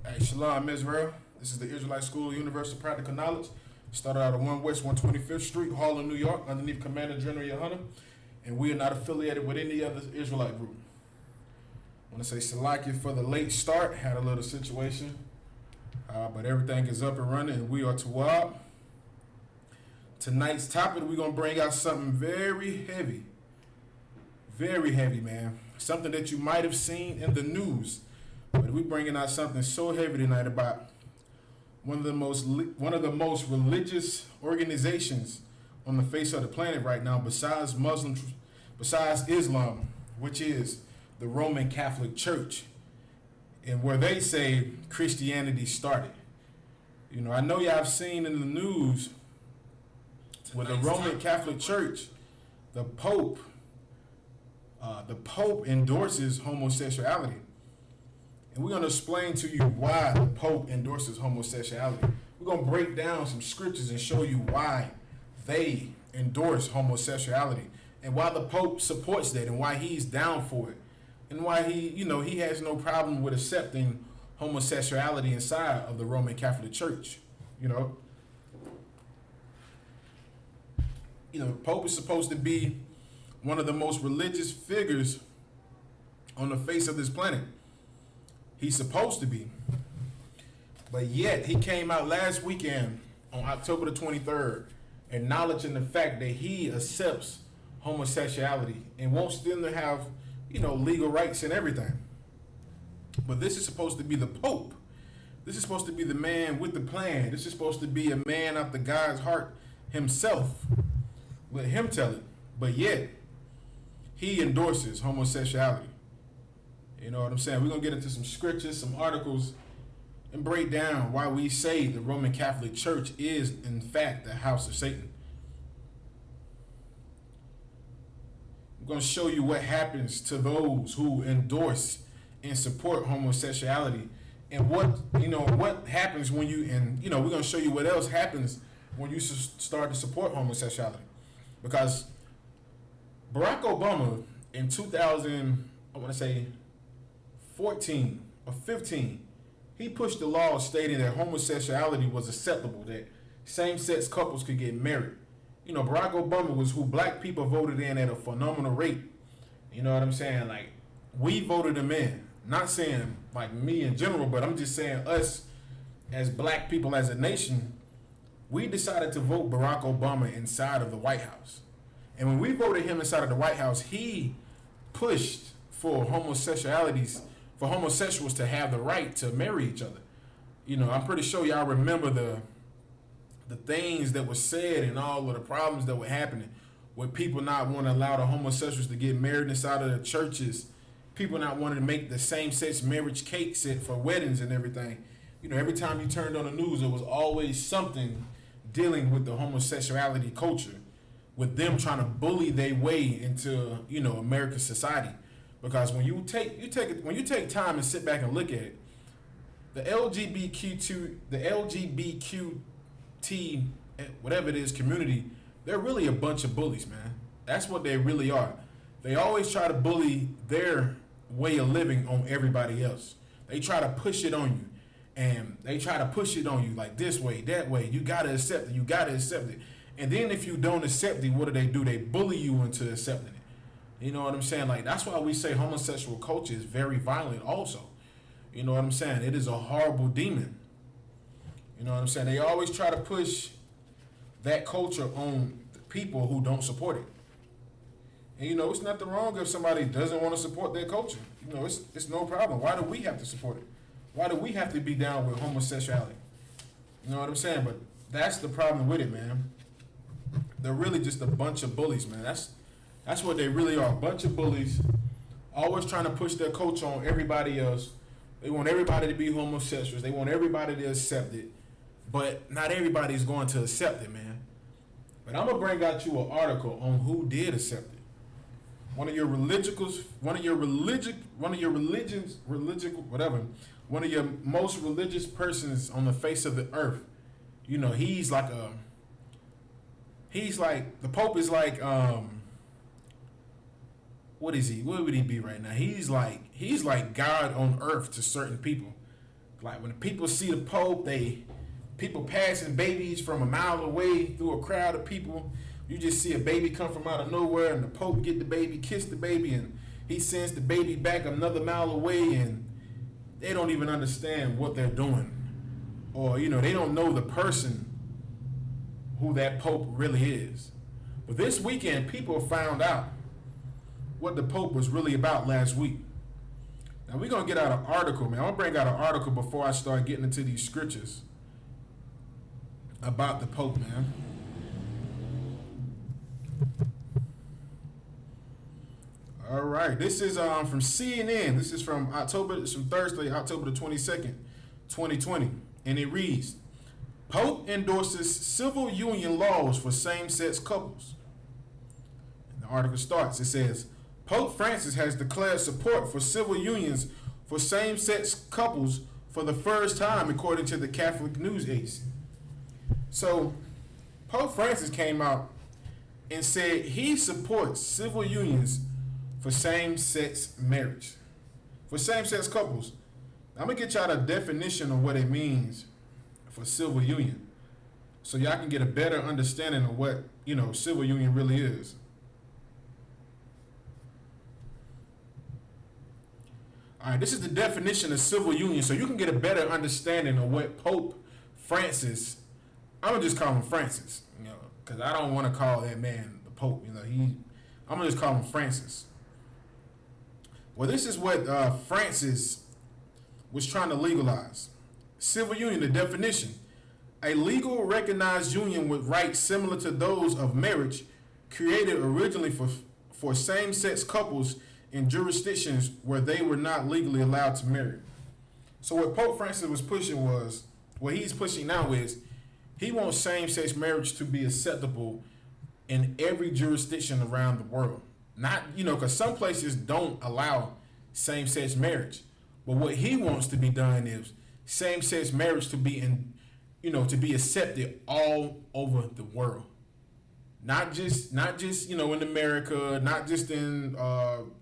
Hey, Shalom Israel. This is the Israelite School of Universal Practical Knowledge. Started out at 1 West 125th Street, Harlem, New York, underneath Commander General Yohana. And we are not affiliated with any other Israelite group. I want to say Salakia for the late start. Had a little situation. But everything is up and running, and we are Tawab. Tonight's topic, we're going to bring out something very heavy. Very heavy, man. Something that you might have seen in the news. But we're bringing out something so heavy tonight about one of the most religious organizations on the face of the planet right now, besides Islam, which is the Roman Catholic Church, and where they say Christianity started. You know, I know y'all have seen in the news with the Roman Catholic Church, the Pope endorses homosexuality. And we're going to explain to you why the Pope endorses homosexuality. We're going to break down some scriptures and show you why they endorse homosexuality and why the Pope supports that and why he's down for it and why he has no problem with accepting homosexuality inside of the Roman Catholic Church. The Pope is supposed to be one of the most religious figures on the face of this planet. He's supposed to be. But yet, he came out last weekend on October the 23rd acknowledging the fact that he accepts homosexuality and wants them to have, legal rights and everything. But this is supposed to be the Pope. This is supposed to be the man with the plan. This is supposed to be a man after God's heart himself. Let him tell it. But yet, he endorses homosexuality. You know what I'm saying? We're going to get into some scriptures, some articles, and break down why we say the Roman Catholic Church is, in fact, the house of Satan. I'm going to show you what happens to those who endorse and support homosexuality and what happens when you, we're going to show you what else happens when you start to support homosexuality. Because Barack Obama in 14 or 15, he pushed the law stating that homosexuality was acceptable, that same-sex couples could get married. Barack Obama was who black people voted in at a phenomenal rate. You know what I'm saying? Like, we voted him in. Not saying like me in general, but I'm just saying us as black people as a nation, we decided to vote Barack Obama inside of the White House. And when we voted him inside of the White House, he pushed for homosexuals to have the right to marry each other. I'm pretty sure y'all remember the things that were said and all of the problems that were happening with people not wanting to allow the homosexuals to get married inside of the churches, people not wanting to make the same-sex marriage cake set for weddings and everything. Every time you turned on the news, there was always something dealing with the homosexuality culture, with them trying to bully their way into, American society. Because when you take time and sit back and look at it, the LGBTQ whatever it is community, they're really a bunch of bullies, man. That's what they really are. They always try to bully their way of living on everybody else. They try to push it on you, and they try to push it on you like this way, that way. You gotta accept it. You gotta accept it. And then if you don't accept it, what do? They bully you into accepting it. You know what I'm saying? Like, that's why we say homosexual culture is very violent also. You know what I'm saying? It is a horrible demon. You know what I'm saying? They always try to push that culture on the people who don't support it. And, it's nothing wrong if somebody doesn't want to support their culture. It's no problem. Why do we have to support it? Why do we have to be down with homosexuality? You know what I'm saying? But that's the problem with it, man. They're really just a bunch of bullies, man. That's what they really are, a bunch of bullies, always trying to push their culture on everybody else. They want everybody to be homosexuals. They want everybody to accept it. But not everybody's going to accept it, man. But I'm going to bring out you an article on who did accept it. One of your most religious persons on the face of the earth. The Pope is like, what is he? What would he be right now? He's like God on earth to certain people. Like when people see the Pope, people passing babies from a mile away through a crowd of people. You just see a baby come from out of nowhere, and the Pope get the baby, kiss the baby, and he sends the baby back another mile away, and they don't even understand what they're doing. Or, they don't know the person who that Pope really is. But this weekend, people found out what the Pope was really about last week. Now, we're going to get out an article, man. I'm going to bring out an article before I start getting into these scriptures about the Pope, man. All right. This is from CNN. This is from Thursday, October the 22nd, 2020. And it reads, Pope endorses civil union laws for same-sex couples. And the article starts. It says, Pope Francis has declared support for civil unions for same-sex couples for the first time, according to the Catholic News Agency. So, Pope Francis came out and said he supports civil unions for same-sex marriage, for same-sex couples. I'm going to get y'all a definition of what it means for civil union, so y'all can get a better understanding of what, civil union really is. All right, this is the definition of civil union, so you can get a better understanding of what Pope Francis, I'm going to just call him Francis, because I don't want to call that man the Pope. I'm going to just call him Francis. Well, this is what Francis was trying to legalize. Civil union, the definition: a legal recognized union with rights similar to those of marriage, created originally for same-sex couples in jurisdictions where they were not legally allowed to marry. So what Pope Francis was pushing was, what he's pushing now is, he wants same-sex marriage to be acceptable in every jurisdiction around the world. Not, because some places don't allow same-sex marriage. But what he wants to be done is same-sex marriage to be to be accepted all over the world. Not just in America, not just in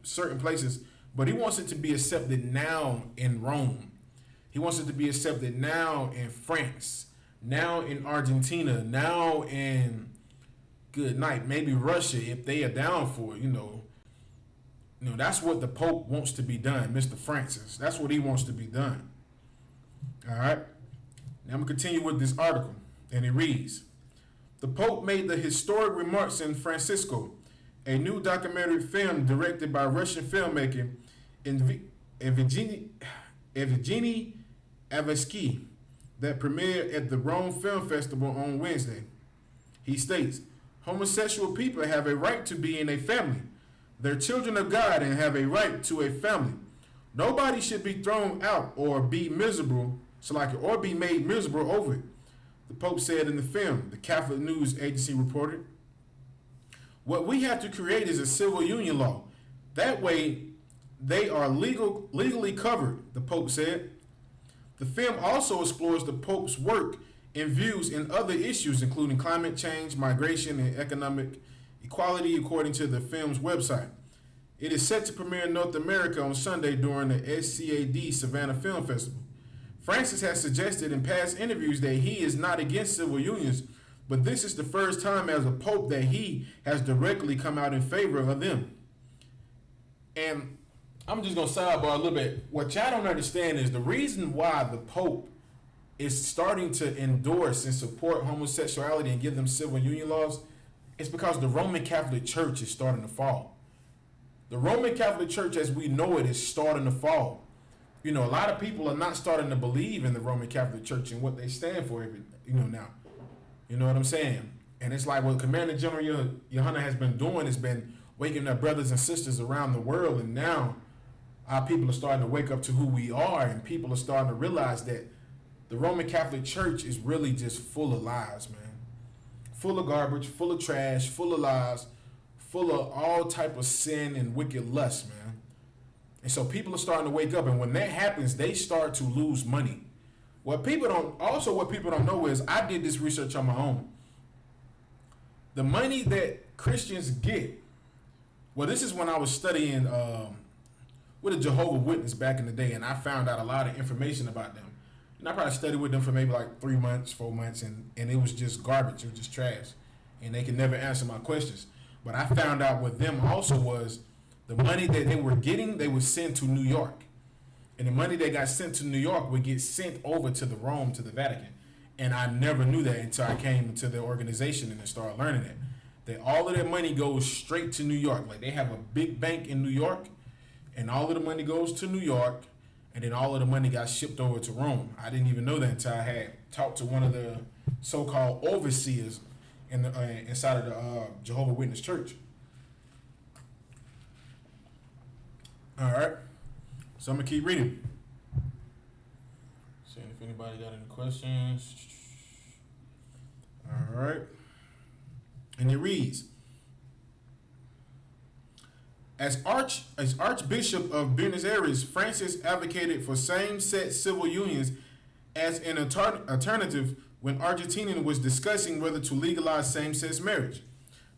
certain places, but he wants it to be accepted now in Rome. He wants it to be accepted now in France, now in Argentina, now in maybe Russia, if they are down for it, that's what the Pope wants to be done, Mr. Francis. That's what he wants to be done. All right. Now I'm going to continue with this article, and it reads, the Pope made the historic remarks in Francisco, a new documentary film directed by Russian filmmaker Evgeny Avesky that premiered at the Rome Film Festival on Wednesday. He states, homosexual people have a right to be in a family. They're children of God and have a right to a family. Nobody should be thrown out or be miserable, or be made miserable over it, the Pope said in the film, the Catholic News Agency reported. What we have to create is a civil union law. That way, they are legally covered, the Pope said. The film also explores the Pope's work and views in other issues, including climate change, migration, and economic equality, according to the film's website. It is set to premiere in North America on Sunday during the SCAD Savannah Film Festival. Francis has suggested in past interviews that he is not against civil unions, but this is the first time as a Pope that he has directly come out in favor of them. And I'm just going to sidebar a little bit. What y'all don't understand is the reason why the Pope is starting to endorse and support homosexuality and give them civil union laws is because the Roman Catholic Church is starting to fall. The Roman Catholic Church as we know it is starting to fall. A lot of people are not starting to believe in the Roman Catholic Church and what they stand for now. You know what I'm saying? And it's like what Commander General Johanna has been doing has been waking up brothers and sisters around the world, and now our people are starting to wake up to who we are, and people are starting to realize that the Roman Catholic Church is really just full of lies, man. Full of garbage, full of trash, full of lies, full of all type of sin and wicked lust, man. And so people are starting to wake up, and when that happens, they start to lose money. What people don't know is, I did this research on my own. The money that Christians get, well, this is when I was studying with a Jehovah's Witness back in the day, and I found out a lot of information about them. And I probably studied with them for maybe like 3 months, 4 months, and it was just garbage. It was just trash. And they could never answer my questions. But I found out with them also was the money that they were getting, they would send to New York. And the money that got sent to New York would get sent over to the Rome, to the Vatican. And I never knew that until I came into the organization and started learning that. That all of their money goes straight to New York. Like they have a big bank in New York, and all of the money goes to New York, and then all of the money got shipped over to Rome. I didn't even know that until I had talked to one of the so-called overseers in the inside of the Jehovah's Witness Church. All right, so I'm gonna keep reading. Seeing if anybody got any questions. All right, and it reads: As Archbishop of Buenos Aires, Francis advocated for same-sex civil unions as an alternative when Argentina was discussing whether to legalize same-sex marriage.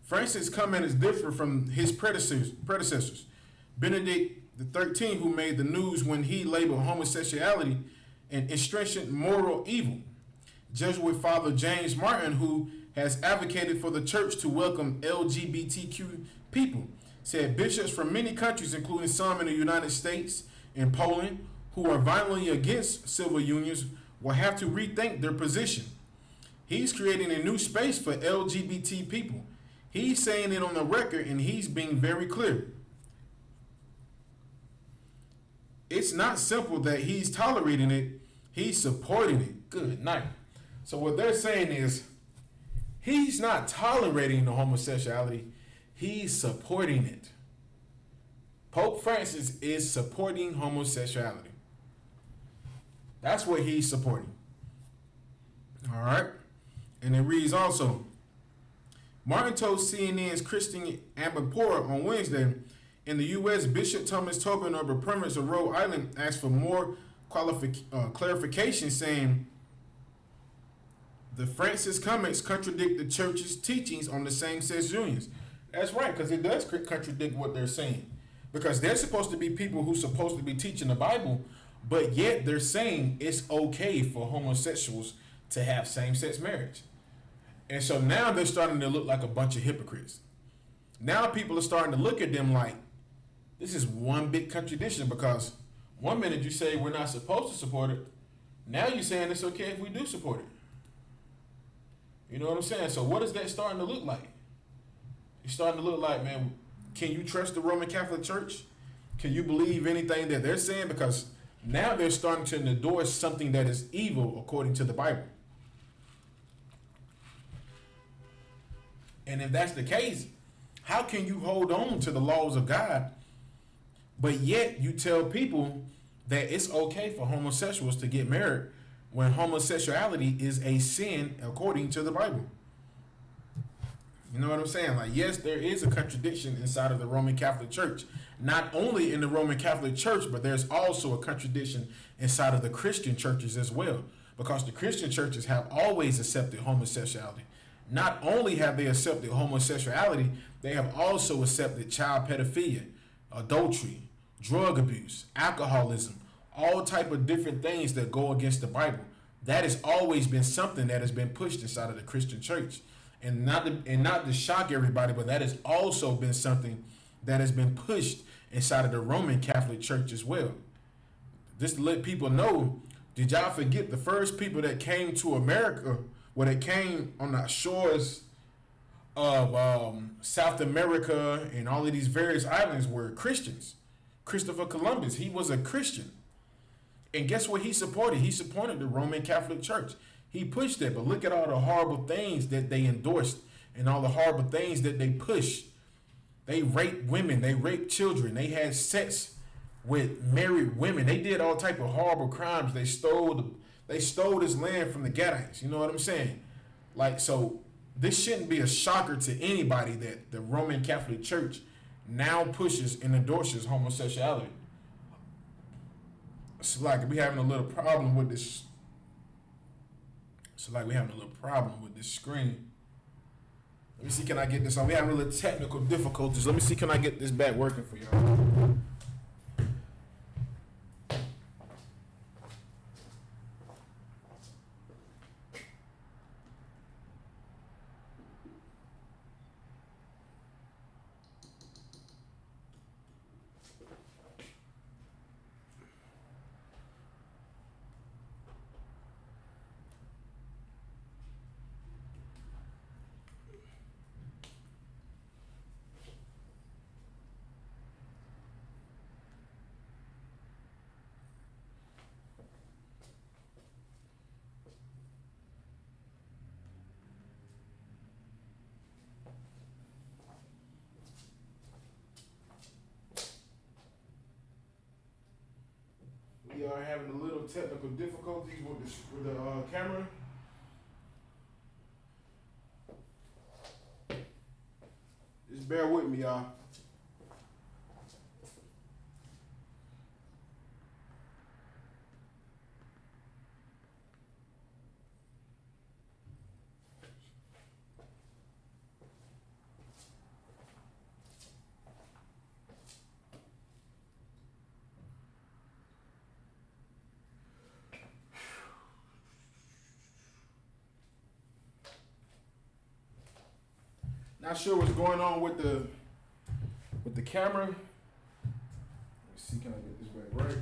Francis' comment is different from his predecessors. Benedict XIII, who made the news when he labeled homosexuality an estringent moral evil. Jesuit Father James Martin, who has advocated for the church to welcome LGBTQ people, said bishops from many countries, including some in the United States and Poland, who are violently against civil unions, will have to rethink their position. He's creating a new space for LGBT people. He's saying it on the record, and he's being very clear. It's not simple that he's tolerating it, he's supporting it. Good night. So what they're saying is, he's not tolerating the homosexuality, he's supporting it. Pope Francis is supporting homosexuality. That's what he's supporting. All right. And it reads also, Martin told CNN's Christian Amanpour on Wednesday, in the U.S., Bishop Thomas Tobin of the Province of Rhode Island asked for more clarification, saying the Francis comments contradict the church's teachings on the same-sex unions. That's right, because it does contradict what they're saying. Because they're supposed to be people who's supposed to be teaching the Bible, but yet they're saying it's okay for homosexuals to have same-sex marriage. And so now they're starting to look like a bunch of hypocrites. Now people are starting to look at them like, this is one big contradiction, because one minute you say we're not supposed to support it, now you're saying it's okay if we do support it. You know what I'm saying? So what is that starting to look like? It's starting to look like, man, can you trust the Roman Catholic Church? Can you believe anything that they're saying? Because now they're starting to endorse something that is evil according to the Bible. And if that's the case, how can you hold on to the laws of God, but yet you tell people that it's okay for homosexuals to get married when homosexuality is a sin according to the Bible? You know what I'm saying? Like, yes, there is a contradiction inside of the Roman Catholic Church. Not only in the Roman Catholic Church, but there's also a contradiction inside of the Christian churches as well. Because the Christian churches have always accepted homosexuality. Not only have they accepted homosexuality, they have also accepted child pedophilia, adultery, drug abuse, alcoholism, all type of different things that go against the Bible. That has always been something that has been pushed inside of the Christian church. And not to shock everybody, but that has also been something that has been pushed inside of the Roman Catholic Church as well. Just to let people know, did y'all forget the first people that came to America, well, they came on the shores of South America and all of these various islands were Christians. Christopher Columbus, he was a Christian. And guess what he supported? He supported the Roman Catholic Church. He pushed it, but look at all the horrible things that they endorsed and all the horrible things that they pushed. They raped women, they raped children, they had sex with married women. They did all type of horrible crimes. They stole this land from the Gadites. You know what I'm saying? Like, so this shouldn't be a shocker to anybody that the Roman Catholic Church now pushes and endorses homosexuality. It's like we having a little problem with this. It's like we having a little problem with this screen. Let me see, can I get this on? We having a little technical difficulties. Let me see, can I get this back working for y'all? are having a little technical difficulties with the camera. Just bear with me, y'all. Not sure what's going on with the camera. Let's see, can I get this back right?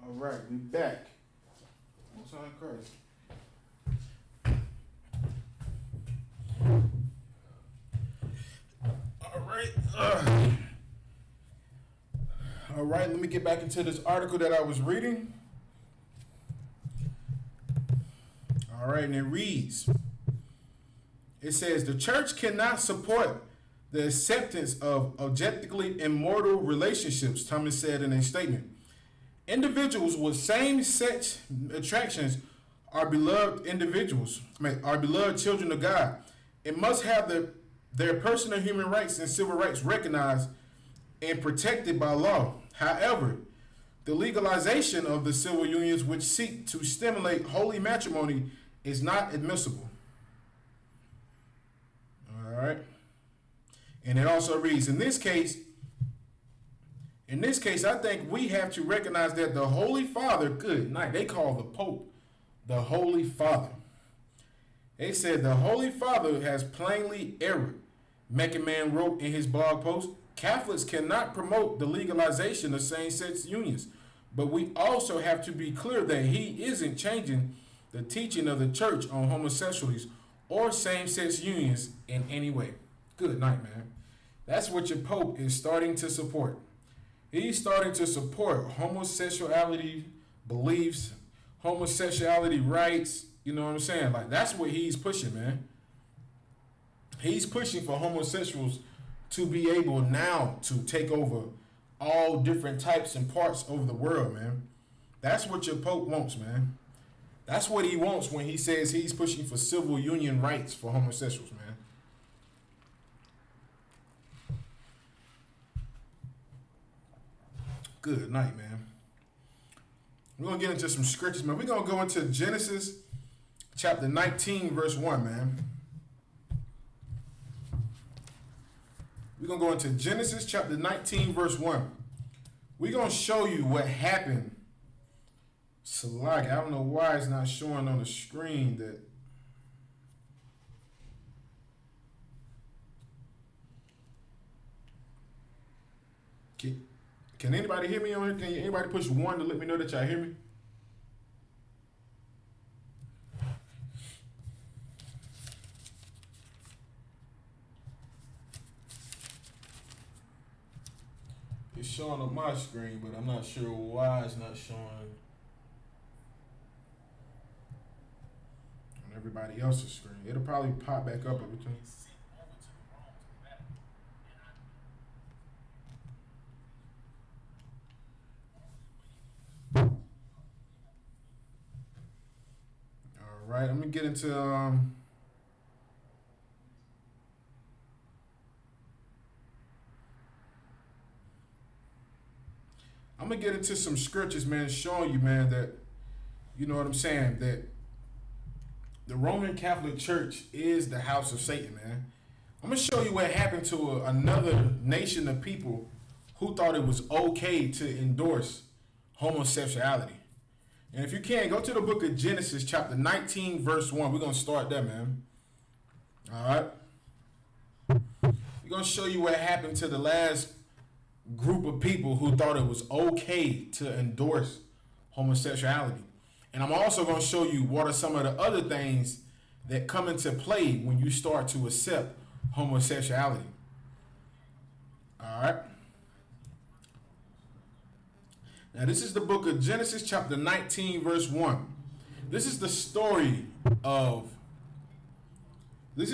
All right, we back. What's on Christ? All right. All right, let me get back into this article that I was reading. All right, and it reads. It says, the church cannot support the acceptance of objectively immoral relationships, Thomas said in a statement. Individuals with same-sex attractions are beloved individuals, are beloved children of God. It must have their personal human rights and civil rights recognized and protected by law. However, the legalization of the civil unions which seek to stimulate holy matrimony is not admissible. All right. And it also reads, in this case, I think we have to recognize that the Holy Father, good night, they call the Pope the Holy Father. They said the Holy Father has plainly erred. Meckerman wrote in his blog post, Catholics cannot promote the legalization of same-sex unions, but we also have to be clear that he isn't changing the teaching of the church on homosexuals or same-sex unions in any way. Good night, man. That's what your Pope is starting to support. He's starting to support homosexuality beliefs, homosexuality rights. You know what I'm saying? Like, that's what he's pushing, man. He's pushing for homosexuals to be able now to take over all different types and parts of the world, man. That's what your Pope wants, man. That's what he wants when he says he's pushing for civil union rights for homosexuals, man. Good night, man. We're going to get into some scriptures, man. We're going to go into Genesis chapter 19, verse 1, man. We're going to go into Genesis chapter 19, verse 1. We're going to show you what happened. Slag, I don't know why it's not showing on the screen that. Can anybody hear me on here? Can anybody push 1 to let me know that y'all hear me? It's showing on my screen, but I'm not sure why it's not showing on everybody else's screen. It'll probably pop back up every time. All right, let me get into I'm gonna get into some scriptures, man, showing you, man, that, you know what I'm saying, that the Roman Catholic Church is the house of Satan, man. I'm gonna show you what happened to another nation of people who thought it was okay to endorse homosexuality. And if you can, go to the book of Genesis, chapter 19, verse 1. We're going to start there, man. All right? We're going to show you what happened to the last group of people who thought it was okay to endorse homosexuality. And I'm also going to show you what are some of the other things that come into play when you start to accept homosexuality. All right. Now, this is the book of Genesis, chapter 19, verse 1. This is the story of Lot. This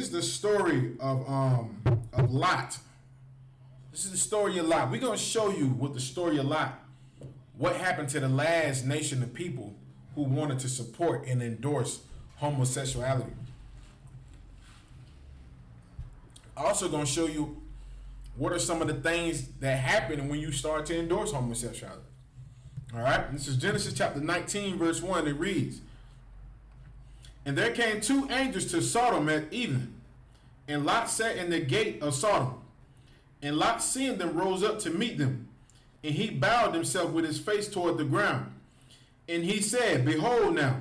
is the story of Lot. We're going to show you what the story of Lot, what happened to the last nation of people who wanted to support and endorse homosexuality. Also going to show you what are some of the things that happen when you start to endorse homosexuality. All right, this is Genesis chapter 19, verse 1. It reads, "And there came two angels to Sodom at evening, and Lot sat in the gate of Sodom. And Lot, seeing them, rose up to meet them. And he bowed himself with his face toward the ground. And he said, Behold now,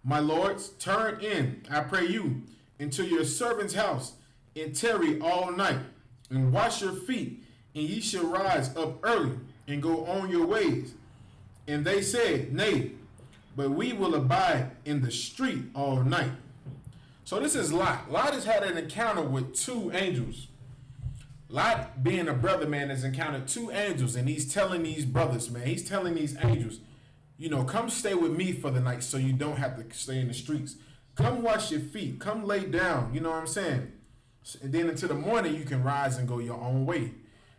my lords, turn in, I pray you, into your servant's house, and tarry all night, and wash your feet, and ye shall rise up early, and go on your ways. And they said, Nay, but we will abide in the street all night." So this is Lot. Lot has had an encounter with two angels. Lot, being a brother, man, has encountered two angels, and he's telling these brothers, man, he's telling these angels, come stay with me for the night so you don't have to stay in the streets. Come wash your feet. Come lay down. You know what I'm saying? And then until the morning, you can rise and go your own way.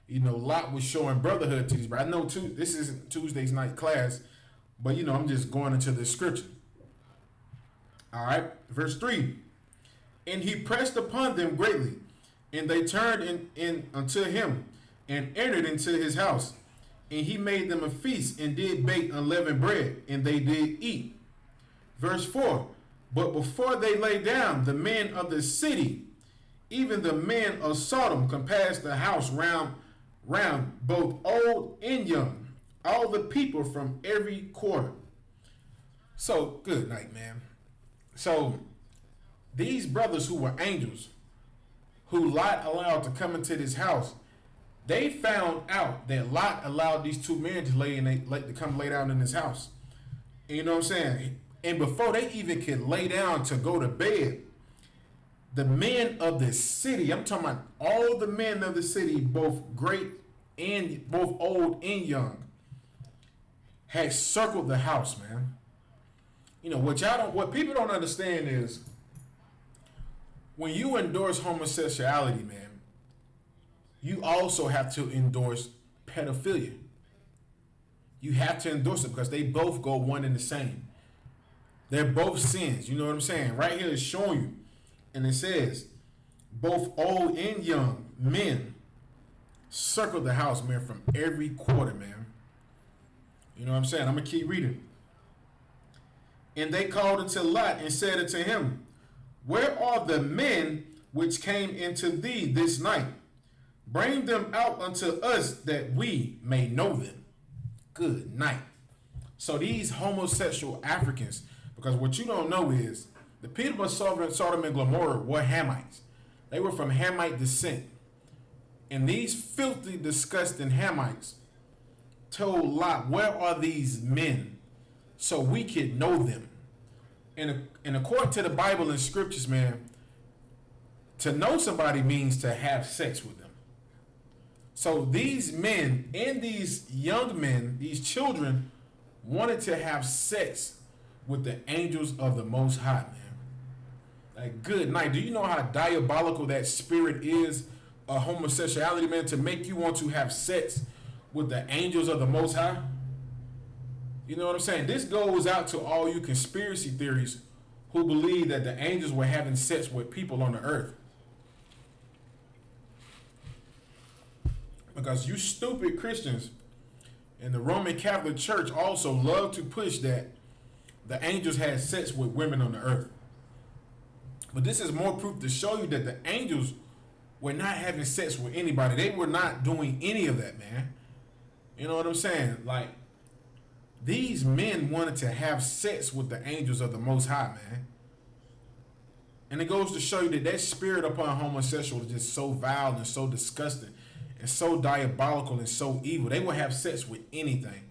Lot was showing brotherhood to these brothers. I know this isn't Tuesday's night class, but, I'm just going into the scripture. All right, verse 3. "And he pressed upon them greatly, and they turned in unto him, and entered into his house. And he made them a feast, and did bake unleavened bread, and they did eat." Verse 4. "But before they lay down, the men of the city, even the men of Sodom, compassed the house round, both old and young, all the people from every quarter." So, good night, man. So, these brothers who were angels, who Lot allowed to come into this house, they found out that Lot allowed these two men to come lay down in his house. And you know what I'm saying? And before they even could lay down to go to bed, the men of the city, I'm talking about all the men of the city, both old and young, had circled the house, man. What people don't understand is when you endorse homosexuality, man, you also have to endorse pedophilia. You have to endorse it because they both go one and the same. They're both sins. You know what I'm saying? Right here is showing you. And it says, both old and young men circled the house, man, from every quarter, man. You know what I'm saying? I'm going to keep reading. "And they called unto Lot and said unto him, Where are the men which came into thee this night? Bring them out unto us that we may know them." Good night. So these homosexual Africans, because what you don't know is the people of Sodom and Gomorrah were Hamites. They were from Hamite descent. And these filthy, disgusting Hamites told Lot, "Where are these men so we could know them?" And according to the Bible and scriptures, man, to know somebody means to have sex with them. So these men and these young men, these children, wanted to have sex with the angels of the Most High, man. Like, good night. Do you know how diabolical that spirit is of homosexuality, man, to make you want to have sex with the angels of the Most High? You know what I'm saying? This goes out to all you conspiracy theories who believe that the angels were having sex with people on the earth. Because you stupid Christians and the Roman Catholic Church also love to push that the angels had sex with women on the earth. But this is more proof to show you that the angels were not having sex with anybody. They were not doing any of that, man. You know what I'm saying? Like, these men wanted to have sex with the angels of the Most High, man. And it goes to show you that spirit upon homosexual is just so vile and so disgusting and so diabolical and so evil. They will have sex with anything.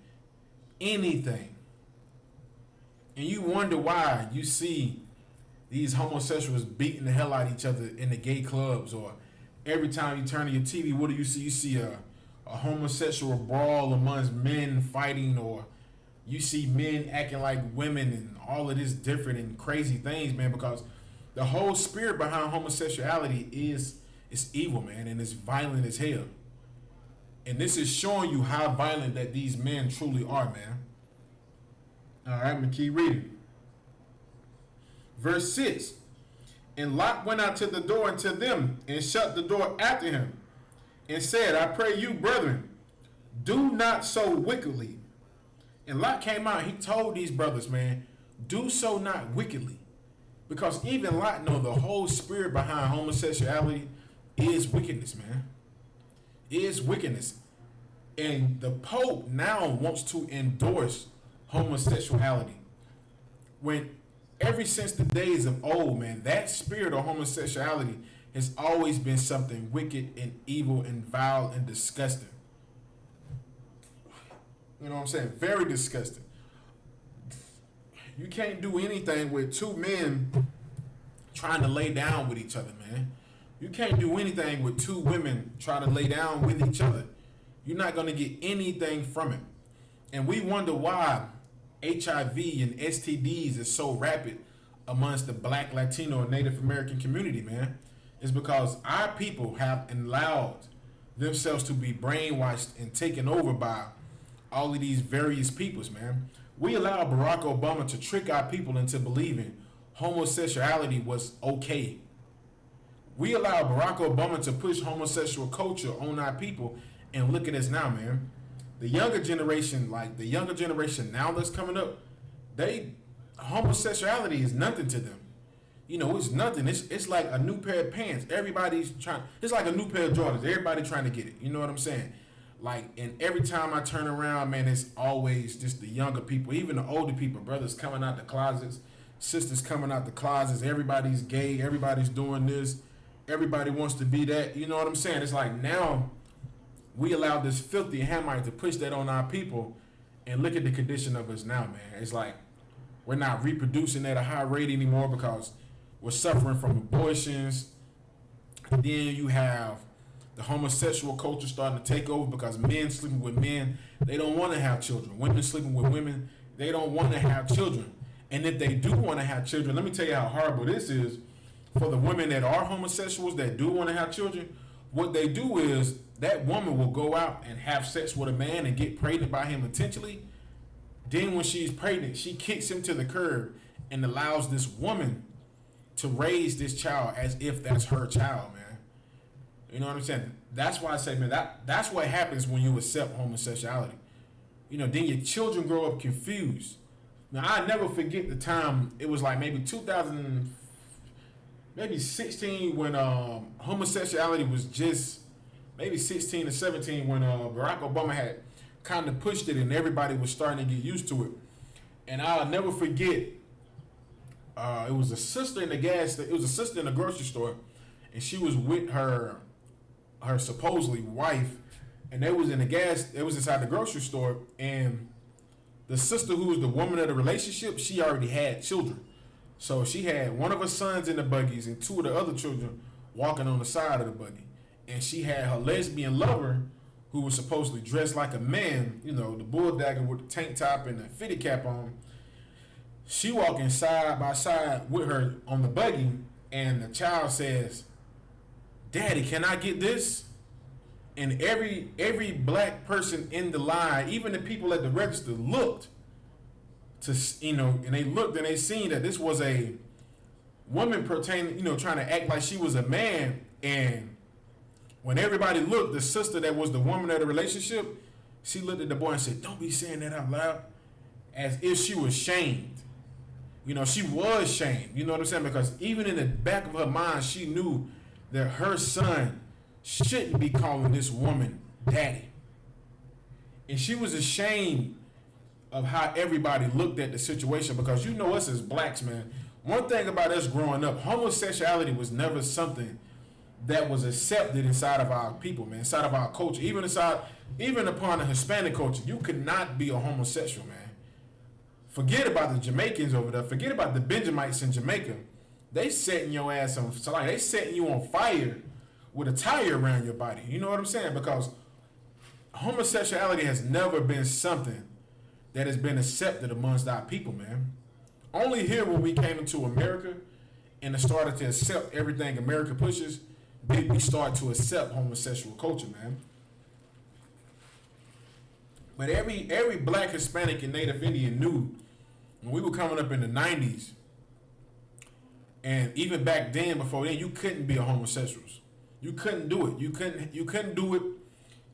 Anything. And you wonder why you see these homosexuals beating the hell out of each other in the gay clubs, or every time you turn to your TV, what do you see? You see a homosexual brawl amongst men fighting, or you see men acting like women, and all of this different and crazy things, man, because the whole spirit behind homosexuality is evil, man, and it's violent as hell. And this is showing you how violent that these men truly are, man. All right, I'm going to keep reading. Verse 6. And Lot went out to the door unto them, and shut the door after him, and said, I pray you, brethren, do not so wickedly. And Lot came out, he told these brothers, man, do so not wickedly. Because even Lot know the whole spirit behind homosexuality is wickedness, man. Is wickedness. And the Pope now wants to endorse homosexuality. When ever since the days of old, man, that spirit of homosexuality has always been something wicked and evil and vile and disgusting. You know what I'm saying? Very disgusting. You can't do anything with two men trying to lay down with each other, man. You can't do anything with two women trying to lay down with each other. You're not going to get anything from it. And we wonder why HIV and STDs is so rapid amongst the Black, Latino, and Native American community, man. It's because our people have allowed themselves to be brainwashed and taken over by all of these various peoples, man. We allowed Barack Obama to trick our people into believing homosexuality was okay. We allowed Barack Obama to push homosexual culture on our people, and look at us now, man. The younger generation now that's coming up, homosexuality is nothing to them. You know, it's nothing. It's like a new pair of pants. It's like a new pair of Jordans. Everybody trying to get it. You know what I'm saying? Like, and every time I turn around, man, it's always just the younger people, even the older people, brothers coming out the closets, sisters coming out the closets. Everybody's gay. Everybody's doing this. Everybody wants to be that. You know what I'm saying? It's like now we allow this filthy Hamite to push that on our people, and look at the condition of us now, man. It's like we're not reproducing at a high rate anymore because we're suffering from abortions. And then you have the homosexual culture starting to take over because men sleeping with men, they don't want to have children. Women sleeping with women, they don't want to have children. And if they do want to have children, let me tell you how horrible this is for the women that are homosexuals that do want to have children. What they do is that woman will go out and have sex with a man and get pregnant by him intentionally. Then when she's pregnant, she kicks him to the curb and allows this woman to raise this child as if that's her child, man. You know what I'm saying? That's why I say, man, that's what happens when you accept homosexuality. You know, then your children grow up confused. Now, I never forget the time, it was like maybe 2016 when homosexuality was just maybe 16 or 17 when Barack Obama had kind of pushed it and everybody was starting to get used to it. And I'll never forget, it was a sister in the grocery store, and she was with her supposedly wife, and they was inside the grocery store, and the sister, who was the woman of the relationship, she already had children. So she had one of her sons in the buggies and two of the other children walking on the side of the buggy. And she had her lesbian lover, who was supposedly dressed like a man, you know, the bulldagger with the tank top and the fitted cap on. She walking side by side with her on the buggy, and the child says, "Daddy, can I get this?" And every black person in the line, even the people at the register, looked to, you know, and they looked and they seen that this was a woman pertaining, you know, trying to act like she was a man. And when everybody looked, the sister that was the woman of the relationship, she looked at the boy and said, "Don't be saying that out loud," as if she was shamed. You know, she was shamed. You know what I'm saying? Because even in the back of her mind, she knew that her son shouldn't be calling this woman daddy. And she was ashamed of how everybody looked at the situation, because you know us as blacks, man. One thing about us growing up, homosexuality was never something that was accepted inside of our people, man, inside of our culture. Even upon the Hispanic culture, you could not be a homosexual, man. Forget about the Jamaicans over there. Forget about the Benjamites in Jamaica. they setting your ass on, so like they setting you on fire with a tire around your body. You know what I'm saying? Because homosexuality has never been something that has been accepted amongst our people, man. Only here when we came into America and started to accept everything America pushes, did we start to accept homosexual culture, man. But every black, Hispanic, and Native Indian knew when we were coming up in the 90s, and even back then, before then, you couldn't be a homosexual. You couldn't do it. You couldn't do it.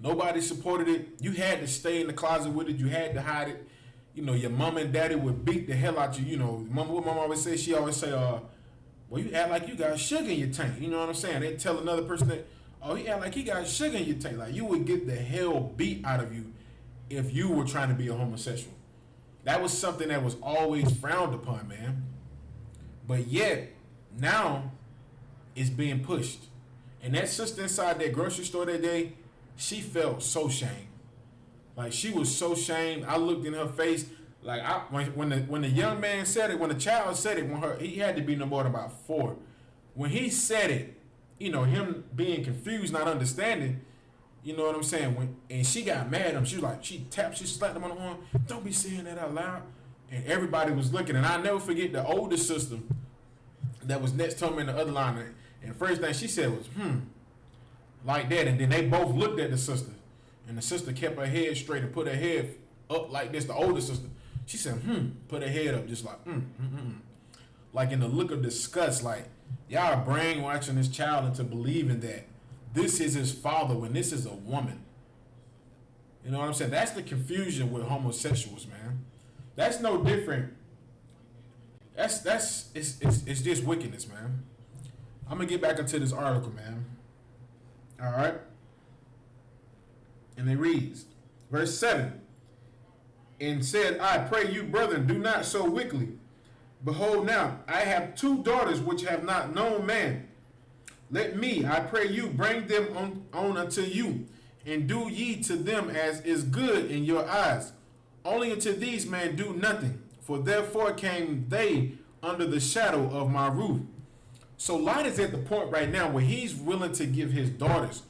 Nobody supported it. You had to stay in the closet with it. You had to hide it. You know, your mom and daddy would beat the hell out you. You know, what mom always say, she always say, well, you act like you got sugar in your tank. You know what I'm saying? They tell another person that, oh, he act like he got sugar in your tank. Like, you would get the hell beat out of you if you were trying to be a homosexual. That was something that was always frowned upon, man. But yet, now, it's being pushed. And that sister inside that grocery store that day, she felt so shamed. Like, she was so shamed. I looked in her face. Like, when the young man said it, when the child said it, he had to be no more than about 4. When he said it, you know, him being confused, not understanding, you know what I'm saying? And she got mad at him. She was like, she slapped him on the arm. Don't be saying that out loud. And everybody was looking. And I'll never forget the older sister that was next to him in the other line. And the first thing she said was, like that. And then they both looked at the sister. And the sister kept her head straight and put her head up like this, the older sister. She said, put her head up just like, Like in the look of disgust, like, y'all are brainwashing this child into believing that this is his father when this is a woman. You know what I'm saying? That's the confusion with homosexuals, man. That's no different. It's just wickedness, man. I'm gonna get back into this article, man. All right. And it reads, verse 7, and said, I pray you, brethren, do not so wickedly. Behold now, I have 2 daughters which have not known man. Let me, I pray you, bring them on unto you, and do ye to them as is good in your eyes. Only unto these men do nothing, for therefore came they under the shadow of my roof. So Lot is at the point right now where he's willing to give his daughters,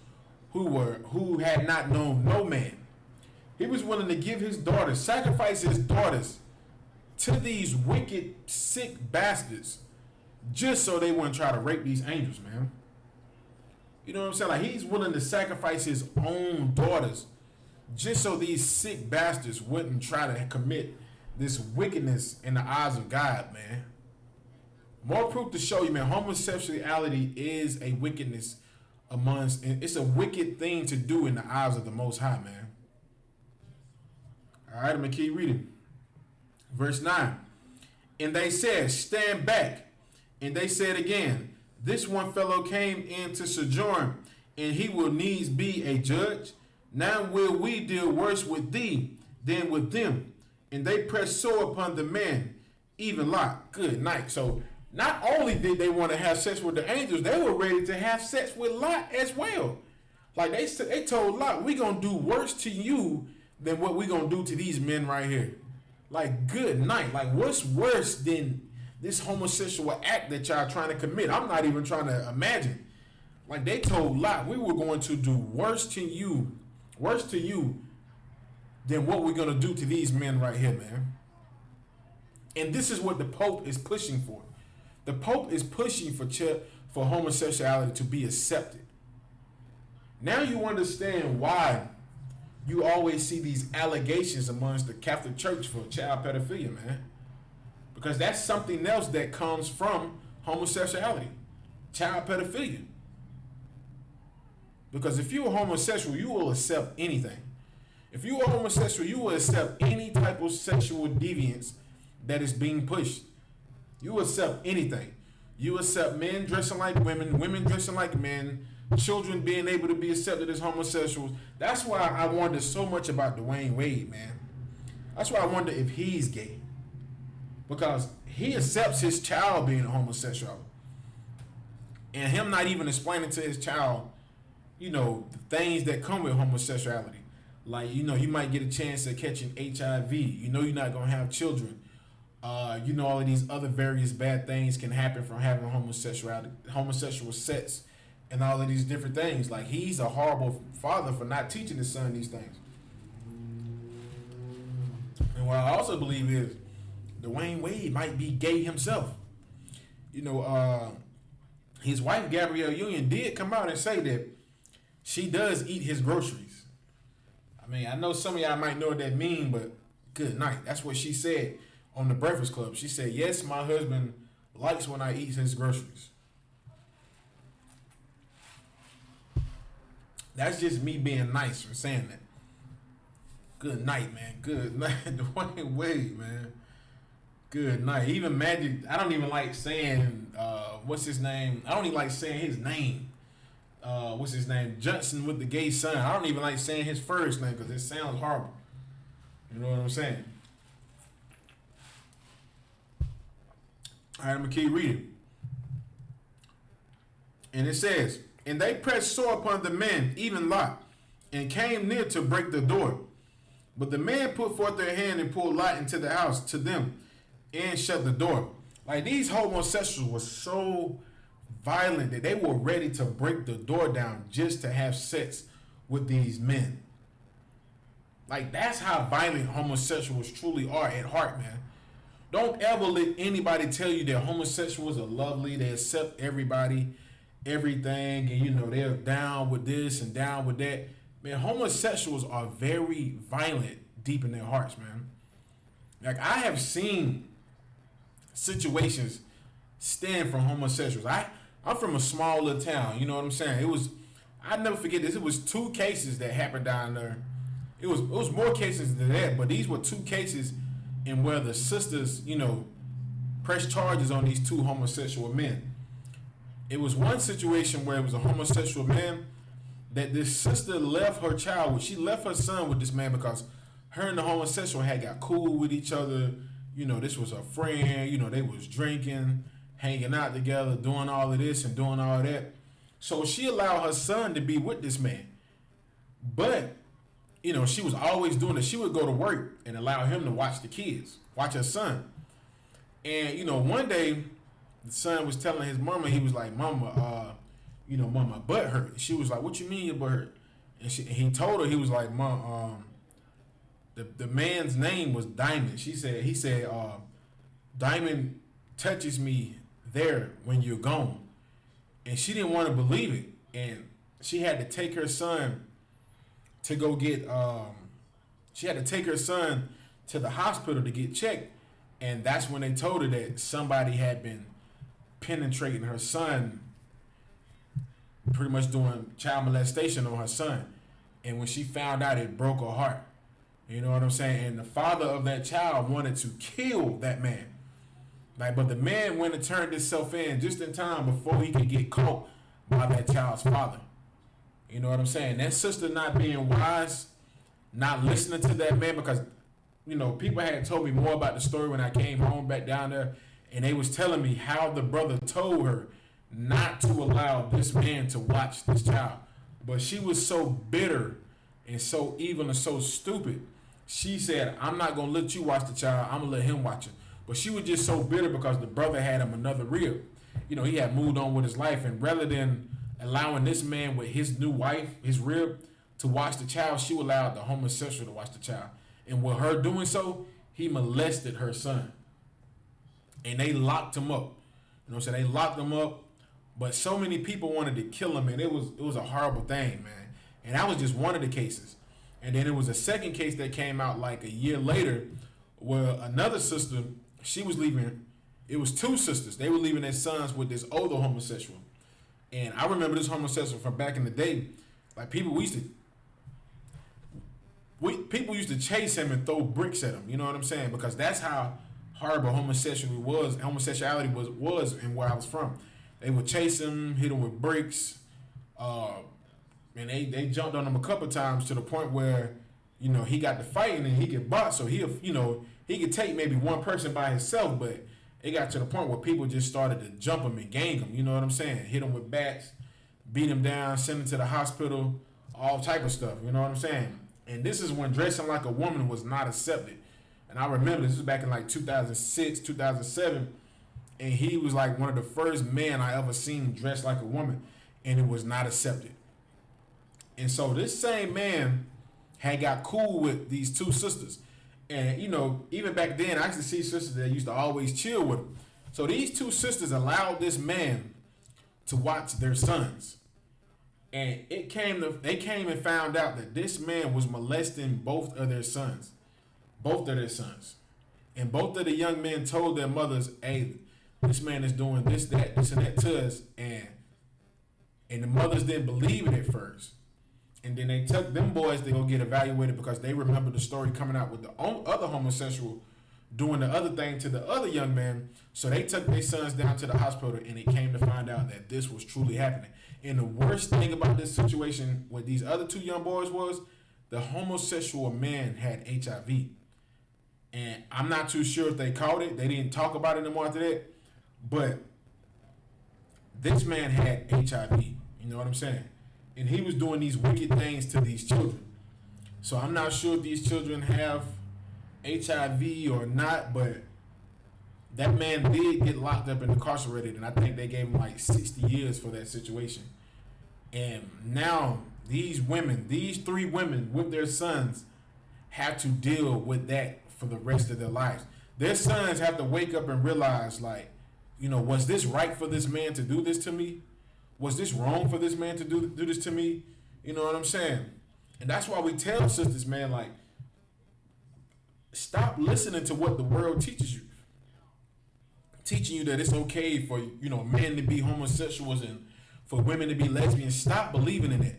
who had not known no man. He was willing to give his daughters, sacrifice his daughters to these wicked, sick bastards, just so they wouldn't try to rape these angels, man. You know what I'm saying? Like, he's willing to sacrifice his own daughters just so these sick bastards wouldn't try to commit this wickedness in the eyes of God, man. More proof to show you, man, homosexuality is a wickedness amongst, and it's a wicked thing to do in the eyes of the Most High, man. All right, I'm going to keep reading. Verse 9. And they said, stand back. And they said again, this one fellow came in to sojourn, and he will needs be a judge. Now will we deal worse with thee than with them. And they pressed sore upon the man, even Lot. Good night. So not only did they want to have sex with the angels, they were ready to have sex with Lot as well. Like they told Lot, we're going to do worse to you than what we're going to do to these men right here. Like, good night. Like, what's worse than this homosexual act that y'all trying to commit? I'm not even trying to imagine. Like, they told Lot, we were going to do worse to you than what we're going to do to these men right here, man. And this is what the Pope is pushing for. The Pope is pushing for homosexuality to be accepted. Now you understand why you always see these allegations amongst the Catholic Church for child pedophilia, man. Because that's something else that comes from homosexuality, child pedophilia. Because if you're a homosexual, you will accept anything. If you're a homosexual, you will accept any type of sexual deviance that is being pushed. You will accept anything. You accept men dressing like women, women dressing like men, children being able to be accepted as homosexuals. That's why I wonder so much about Dwayne Wade, man. That's why I wonder if he's gay. Because he accepts his child being a homosexual. And him not even explaining to his child, you know, the things that come with homosexuality. Like, you know, you might get a chance at catching HIV. You know you're not going to have children. You know, all of these other various bad things can happen from having homosexual sex, and all of these different things. Like, he's a horrible father for not teaching his son these things. And what I also believe is Dwayne Wade might be gay himself. You know, his wife Gabrielle Union did come out and say that she does eat his groceries. I mean, I know some of y'all might know what that mean, but good night. That's what she said on the Breakfast Club. She said, "Yes, my husband likes when I eat his groceries." That's just me being nice for saying that. Good night, man. Good night, Dwayne Wade, man. Good night. Even Magic, I don't even like saying, what's his name? I don't even like saying his name. What's his name? Johnson with the gay son. I don't even like saying his first name because it sounds horrible. You know what I'm saying? All right, I'm going to keep reading. And it says, "And they pressed sore upon the men, even Lot, and came near to break the door. But the men put forth their hand and pulled Lot into the house to them and shut the door." Like, these homosexuals were so violent that they were ready to break the door down just to have sex with these men. Like, that's how violent homosexuals truly are at heart, man. Don't ever let anybody tell you that homosexuals are lovely, they accept everybody, everything, and you know, they're down with this and down with that. Man, homosexuals are very violent deep in their hearts, man. Like, I have seen situations stem from homosexuals. I'm from a small little town, you know what I'm saying? I never forget this. It was 2 cases that happened down there. It was more cases than that, but these were 2 cases in where the sisters, you know, pressed charges on these 2 homosexual men. It was one situation where it was a homosexual man that this sister left her child with. She left her son with this man because her and the homosexual had got cool with each other. You know, this was her friend. You know, they was drinking, hanging out together, doing all of this and doing all of that. So she allowed her son to be with this man. But, you know, she was always doing it. She would go to work and allow him to watch the kids, watch her son. And, you know, one day the son was telling his mama, he was like, "Mama, you know, Mama, my butt hurt." She was like, "What you mean your butt hurt?" And he told her, he was like, "Mom, the man's name was Diamond." He said, "Diamond touches me there when you're gone." And she didn't want to believe it. And she had to take her son to go get, she had to take her son to the hospital to get checked. And that's when they told her that somebody had been penetrating her son, pretty much doing child molestation on her son. And when she found out, it broke her heart. You know what I'm saying? And the father of that child wanted to kill that man. Like, but the man went and turned himself in just in time before he could get caught by that child's father. You know what I'm saying? That sister not being wise, not listening to that man, because, you know, people had told me more about the story when I came home back down there, and they was telling me how the brother told her not to allow this man to watch this child. But she was so bitter and so evil and so stupid. She said, "I'm not going to let you watch the child. I'm going to let him watch it." But she was just so bitter because the brother had him another rib. You know, he had moved on with his life. And rather than allowing this man with his new wife, his rib, to watch the child, she allowed the homosexual to watch the child. And with her doing so, he molested her son. And they locked him up. You know what I'm saying? They locked him up. But so many people wanted to kill him, and it was a horrible thing, man. And that was just one of the cases. And then it was a second case that came out like a year later where another sister, she was leaving. It was 2 sisters. They were leaving their sons with this older homosexual. And I remember this homosexual from back in the day. Like, people used to chase him and throw bricks at him. You know what I'm saying? Because that's how horrible homosexuality was and where I was from. They would chase him, hit him with bricks, and they jumped on him a couple times to the point where, you know, he got to fighting and he could box, so he could take maybe one person by himself, but it got to the point where people just started to jump him and gang him. You know what I'm saying? Hit him with bats, beat him down, send him to the hospital, all type of stuff. You know what I'm saying? And this is when dressing like a woman was not accepted. And I remember this was back in like 2006, 2007, and he was like one of the first men I ever seen dressed like a woman, and it was not accepted. And so this same man had got cool with these two sisters. And, you know, even back then, I used to see sisters that used to always chill with him. So these two sisters allowed this man to watch their sons. And they came and found out that this man was molesting both of their sons. Both of their sons. And both of the young men told their mothers, hey, this man is doing this, that, this, and that to us. And the mothers didn't believe it at first. And then they took them boys to go get evaluated because they remember the story coming out with the other homosexual doing the other thing to the other young man. So they took their sons down to the hospital, and they came to find out that this was truly happening. And the worst thing about this situation with these other two young boys was the homosexual man had HIV. And I'm not too sure if they caught it. They didn't talk about it anymore after that. But this man had HIV. You know what I'm saying? And he was doing these wicked things to these children. So I'm not sure if these children have HIV or not, but that man did get locked up and incarcerated, and I think they gave him like 60 years for that situation. And now these three women with their sons have to deal with that for the rest of their lives. Their sons have to wake up and realize, like, you know, was this right for this man to do this to me? Was this wrong for this man to do this to me? You know what I'm saying? And that's why we tell sisters, man, like, stop listening to what the world teaches you. Teaching you that it's okay for, you know, men to be homosexuals and for women to be lesbians. Stop believing in it.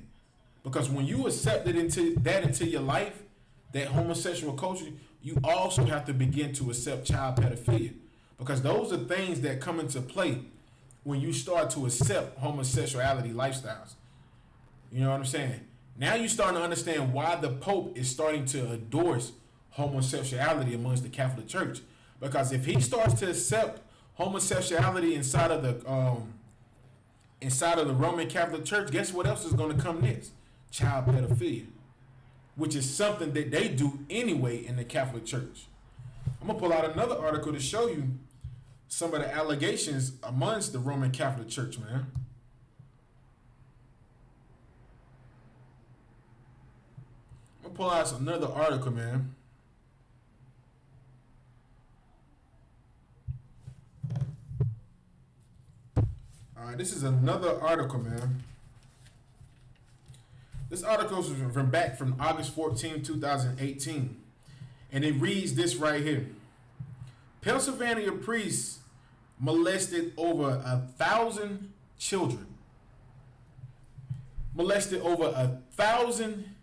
Because when you accept it into your life, that homosexual culture, you also have to begin to accept child pedophilia. Because those are things that come into play when you start to accept homosexuality lifestyles. You know what I'm saying? Now you're starting to understand why the Pope is starting to endorse homosexuality amongst the Catholic Church. Because if he starts to accept homosexuality inside of the Roman Catholic Church, guess what else is going to come next? Child pedophilia, which is something that they do anyway in the Catholic Church. I'm going to pull out another article to show you some of the allegations amongst the Roman Catholic Church, man. I'm going to pull out another article, man. All right, this is another article, man. This article is from August 14, 2018. And it reads this right here. Pennsylvania priests molested over 1,000 children. Molested over 1,000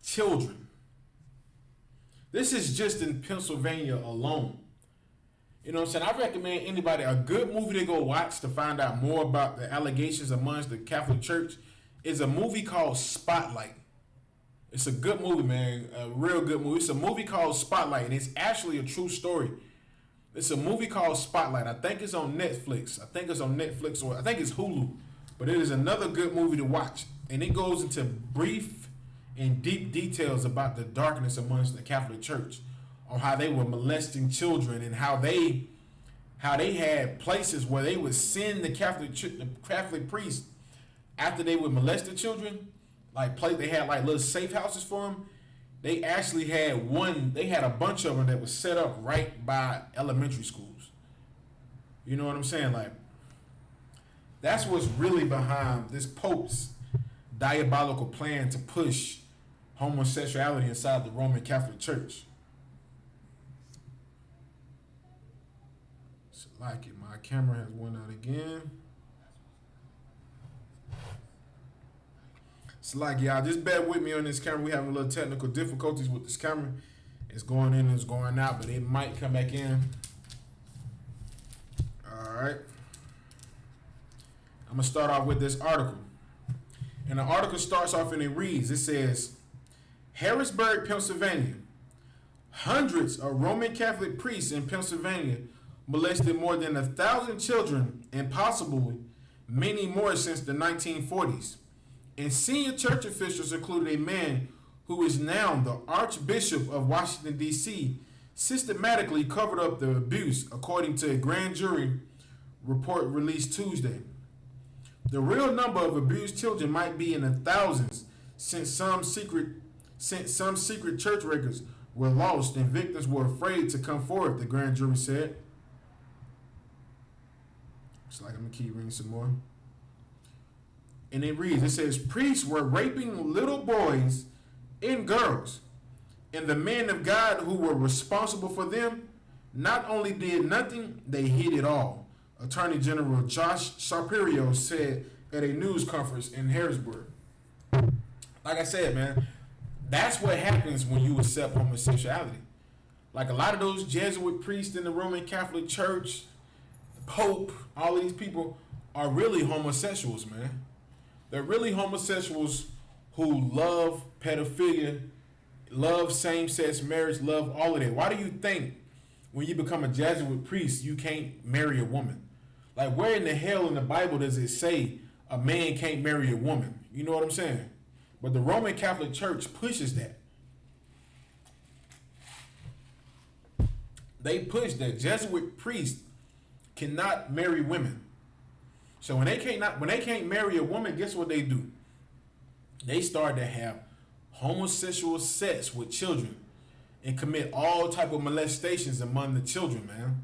children. This is just in Pennsylvania alone. You know what I'm saying? I recommend anybody a good movie to go watch to find out more about the allegations amongst the Catholic Church is a movie called Spotlight. It's a good movie, man. A real good movie. It's a movie called Spotlight, and it's actually a true story. It's a movie called Spotlight. I think it's on Netflix. or I think it's Hulu. But it is another good movie to watch. And it goes into brief and deep details about the darkness amongst the Catholic Church, on how they were molesting children and how they had places where they would send the Catholic priests after they would molest the children. They had like little safe houses for them. They actually had a bunch of them that was set up right by elementary schools. You know what I'm saying? Like, that's what's really behind this Pope's diabolical plan to push homosexuality inside the Roman Catholic Church. It's like it. My camera has went out again. It's like, y'all, just bear with me on this camera. We having a little technical difficulties with this camera. It's going in and it's going out, but it might come back in. All right. I'm going to start off with this article. And the article starts off and it reads, it says, Harrisburg, Pennsylvania. Hundreds of Roman Catholic priests in Pennsylvania molested more than 1,000 children and possibly many more since the 1940s. And senior church officials included a man who is now the Archbishop of Washington, D.C., systematically covered up the abuse, according to a grand jury report released Tuesday. The real number of abused children might be in the thousands, since some secret church records were lost and victims were afraid to come forward, the grand jury said. It's like I'm gonna keep reading some more. And it reads, it says, priests were raping little boys and girls, and the men of God who were responsible for them not only did nothing, they hid it all. Attorney General Josh Shapiro said at a news conference in Harrisburg. Like I said, man, that's what happens when you accept homosexuality. Like a lot of those Jesuit priests in the Roman Catholic Church, the Pope, all of these people are really homosexuals, man. They're really homosexuals who love pedophilia, love same-sex marriage, love all of that. Why do you think when you become a Jesuit priest, you can't marry a woman? Like, where in the hell in the Bible does it say a man can't marry a woman? You know what I'm saying? But the Roman Catholic Church pushes that. They push that Jesuit priests cannot marry women. So when they can't marry a woman, guess what they do? They start to have homosexual sex with children and commit all type of molestations among the children, man.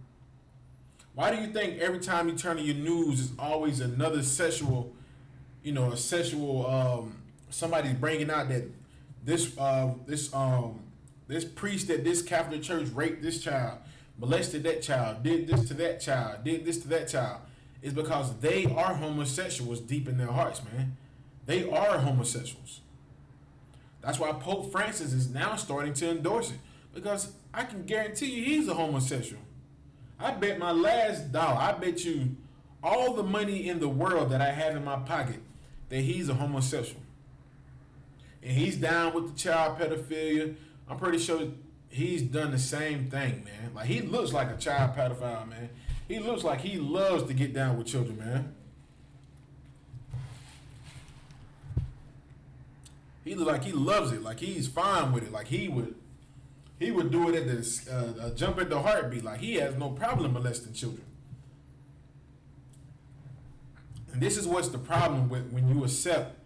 Why do you think every time you turn on your news, it's always another sexual, somebody's bringing out that this priest at this Catholic church raped this child, molested that child, did this to that child, did this to that child? It's because they are homosexuals deep in their hearts, man. They are homosexuals. That's why Pope Francis is now starting to endorse it, because I can guarantee you he's a homosexual. I bet my last dollar, I bet you all the money in the world that I have in my pocket that he's a homosexual. And he's down with the child pedophilia. I'm pretty sure he's done the same thing, man. Like, he looks like a child pedophile, man. He looks like he loves to get down with children, man. He looks like he loves it. Like, he's fine with it. Like, he would do it at the jump at the heartbeat. Like, he has no problem molesting children. And this is what's the problem with when you accept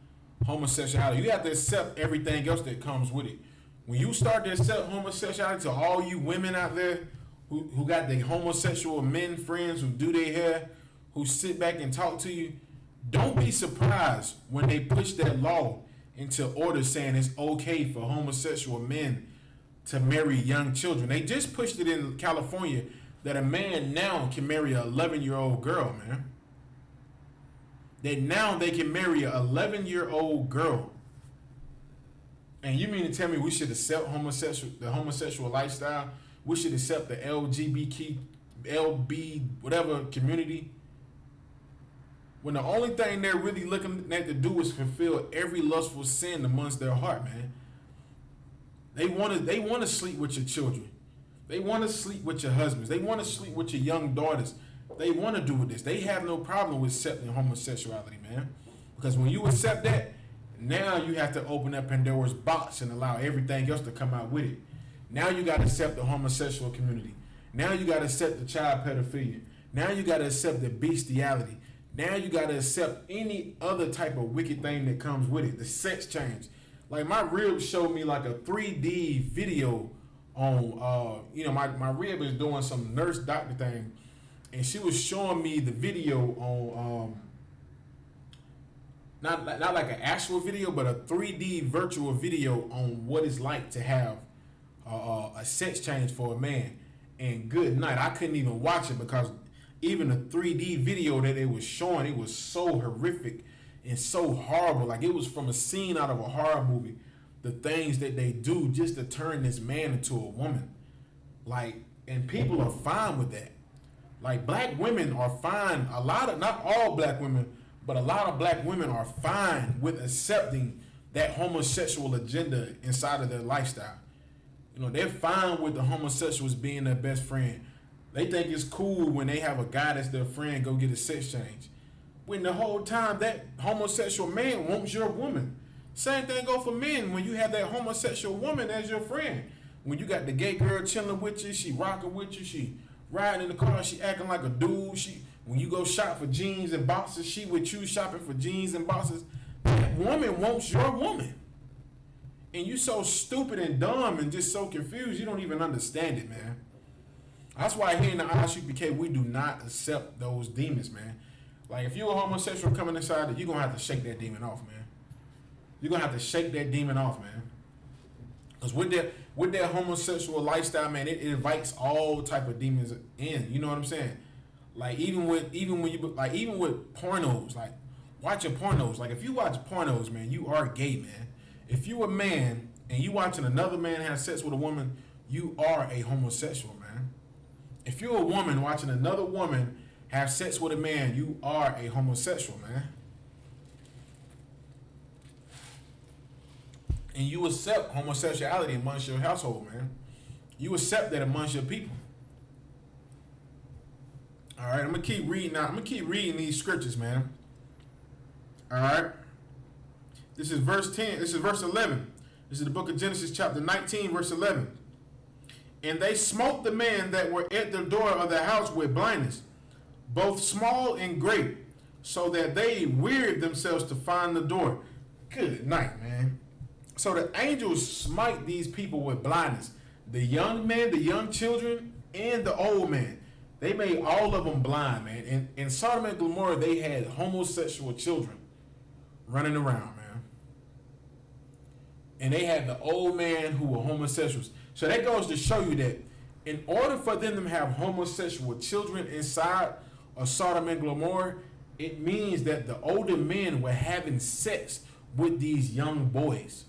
homosexuality. You have to accept everything else that comes with it. When you start to accept homosexuality, to all you women out there who got the homosexual men friends who do their hair, who sit back and talk to you, don't be surprised when they push that law into order saying it's okay for homosexual men to marry young children. They just pushed it in California that a man now can marry an 11-year-old girl, man. That now they can marry an 11-year-old girl. And you mean to tell me we should accept the homosexual lifestyle? We should accept the LGBTQ, LB, whatever community? When the only thing they're really looking at to do is fulfill every lustful sin amongst their heart, man. They want to sleep with your children. They want to sleep with your husbands. They want to sleep with your young daughters. They want to do this. They have no problem with accepting homosexuality, man. Because when you accept that, now you have to open up Pandora's box and allow everything else to come out with it. Now you got to accept the homosexual community. Now you got to accept the child pedophilia. Now you got to accept the bestiality. Now you got to accept any other type of wicked thing that comes with it. The sex change. Like, my rib showed me like a 3D video on, my rib is doing some nurse doctor thing. And she was showing me the video on, not like an actual video, but a 3D virtual video on what it's like to have a sex change for a man. And good night, I couldn't even watch it because even the 3D video that it was showing, it was so horrific and so horrible. Like, it was from a scene out of a horror movie. The things that they do just to turn this man into a woman. Like, and people are fine with that. Like, black women are fine. Not all black women, but a lot of black women are fine with accepting that homosexual agenda inside of their lifestyle. They're fine with the homosexuals being their best friend. They think it's cool when they have a guy that's their friend go get a sex change. When the whole time that homosexual man wants your woman. Same thing go for men when you have that homosexual woman as your friend. When you got the gay girl chilling with you, she rocking with you, she riding in the car, she acting like a dude. When you go shop for jeans and boxes, she with you shopping for jeans and boxes. That woman wants your woman. And you so stupid and dumb and just so confused, you don't even understand it, man. That's why here in the Isupk, we do not accept those demons, man. Like, if you're a homosexual coming inside, you're going to have to shake that demon off, man. You're going to have to shake that demon off, man. Because with that homosexual lifestyle, man, it invites all type of demons in. You know what I'm saying? Like, even with pornos, like, watching pornos. Like, if you watch pornos, man, you are gay, man. If you a man and you watching another man have sex with a woman, you are a homosexual, man. If you're a woman watching another woman have sex with a man, you are a homosexual, man. And you accept homosexuality amongst your household, man. You accept that amongst your people. All right, I'm gonna keep reading now. I'm gonna keep reading these scriptures, man. All right. This is verse 10. This is verse 11. This is the book of Genesis, chapter 19, verse 11. And they smote the men that were at the door of the house with blindness, both small and great, so that they wearied themselves to find the door. Good night, man. So the angels smite these people with blindness. The young men, the young children, and the old man. They made all of them blind, man. And in Sodom and Gomorrah, they had homosexual children running around, man. And they had the old man who were homosexuals. So that goes to show you that in order for them to have homosexual children inside of Sodom and Gomorrah, it means that the older men were having sex with these young boys.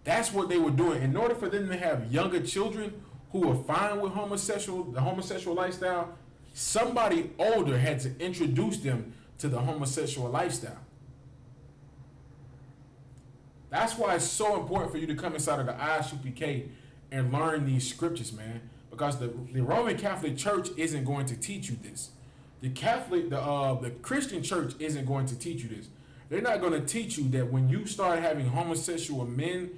That's what they were doing. In order for them to have younger children who were fine with the homosexual lifestyle, somebody older had to introduce them to the homosexual lifestyle. That's why it's so important for you to come inside of the Isupk and learn these scriptures, man. Because the Roman Catholic Church isn't going to teach you this. The Christian Church isn't going to teach you this. They're not going to teach you that when you start having homosexual men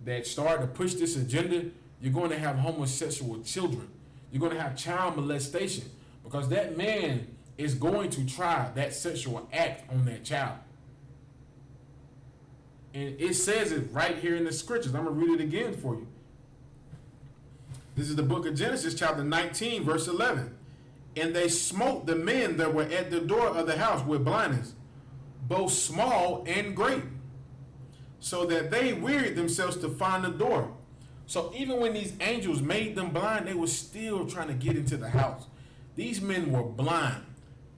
that start to push this agenda, you're going to have homosexual children. You're going to have child molestation because that man is going to try that sexual act on that child. And it says it right here in the scriptures. I'm going to read it again for you. This is the book of Genesis, chapter 19, verse 11. And they smote the men that were at the door of the house with blindness, both small and great, so that they wearied themselves to find the door. So even when these angels made them blind, they were still trying to get into the house. These men were blind,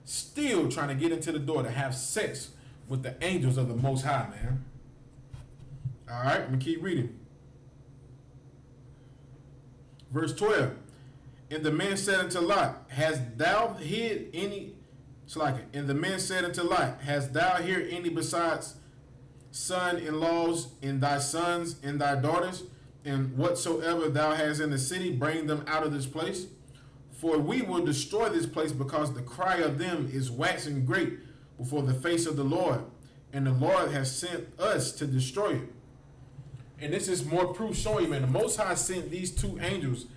still trying to get into the door to have sex with the angels of the Most High, man. All right, let me keep reading. Verse 12. And the man said unto Lot, Hast thou hid any? And the man said unto Lot, Hast thou here any besides son-in-laws and thy sons and thy daughters? And whatsoever thou hast in the city, bring them out of this place. For we will destroy this place, because the cry of them is waxing great before the face of the Lord. And the Lord has sent us to destroy it. And this is more proof showing you, man, the Most High sent these two angels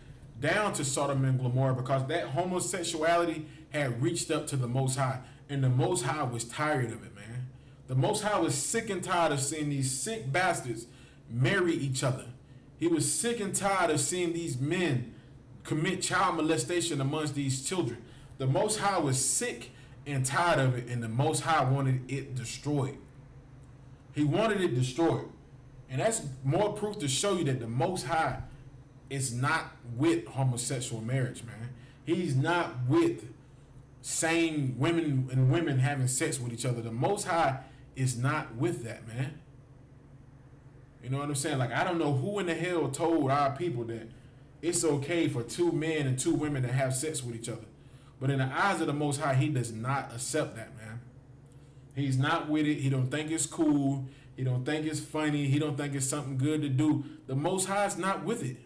down to Sodom and Gomorrah because that homosexuality had reached up to the Most High. And the Most High was tired of it, man. The Most High was sick and tired of seeing these sick bastards marry each other. He was sick and tired of seeing these men commit child molestation amongst these children. The Most High was sick and tired of it, and the Most High wanted it destroyed. He wanted it destroyed. And that's more proof to show you that the Most High is not with homosexual marriage, man. He's not with same women and women having sex with each other. The Most High is not with that, man. You know what I'm saying? Like, I don't know who in the hell told our people that it's okay for two men and two women to have sex with each other. But in the eyes of the Most High, he does not accept that, man. He's not with it. He don't think it's cool. He don't think it's funny. He don't think it's something good to do. The Most High is not with it.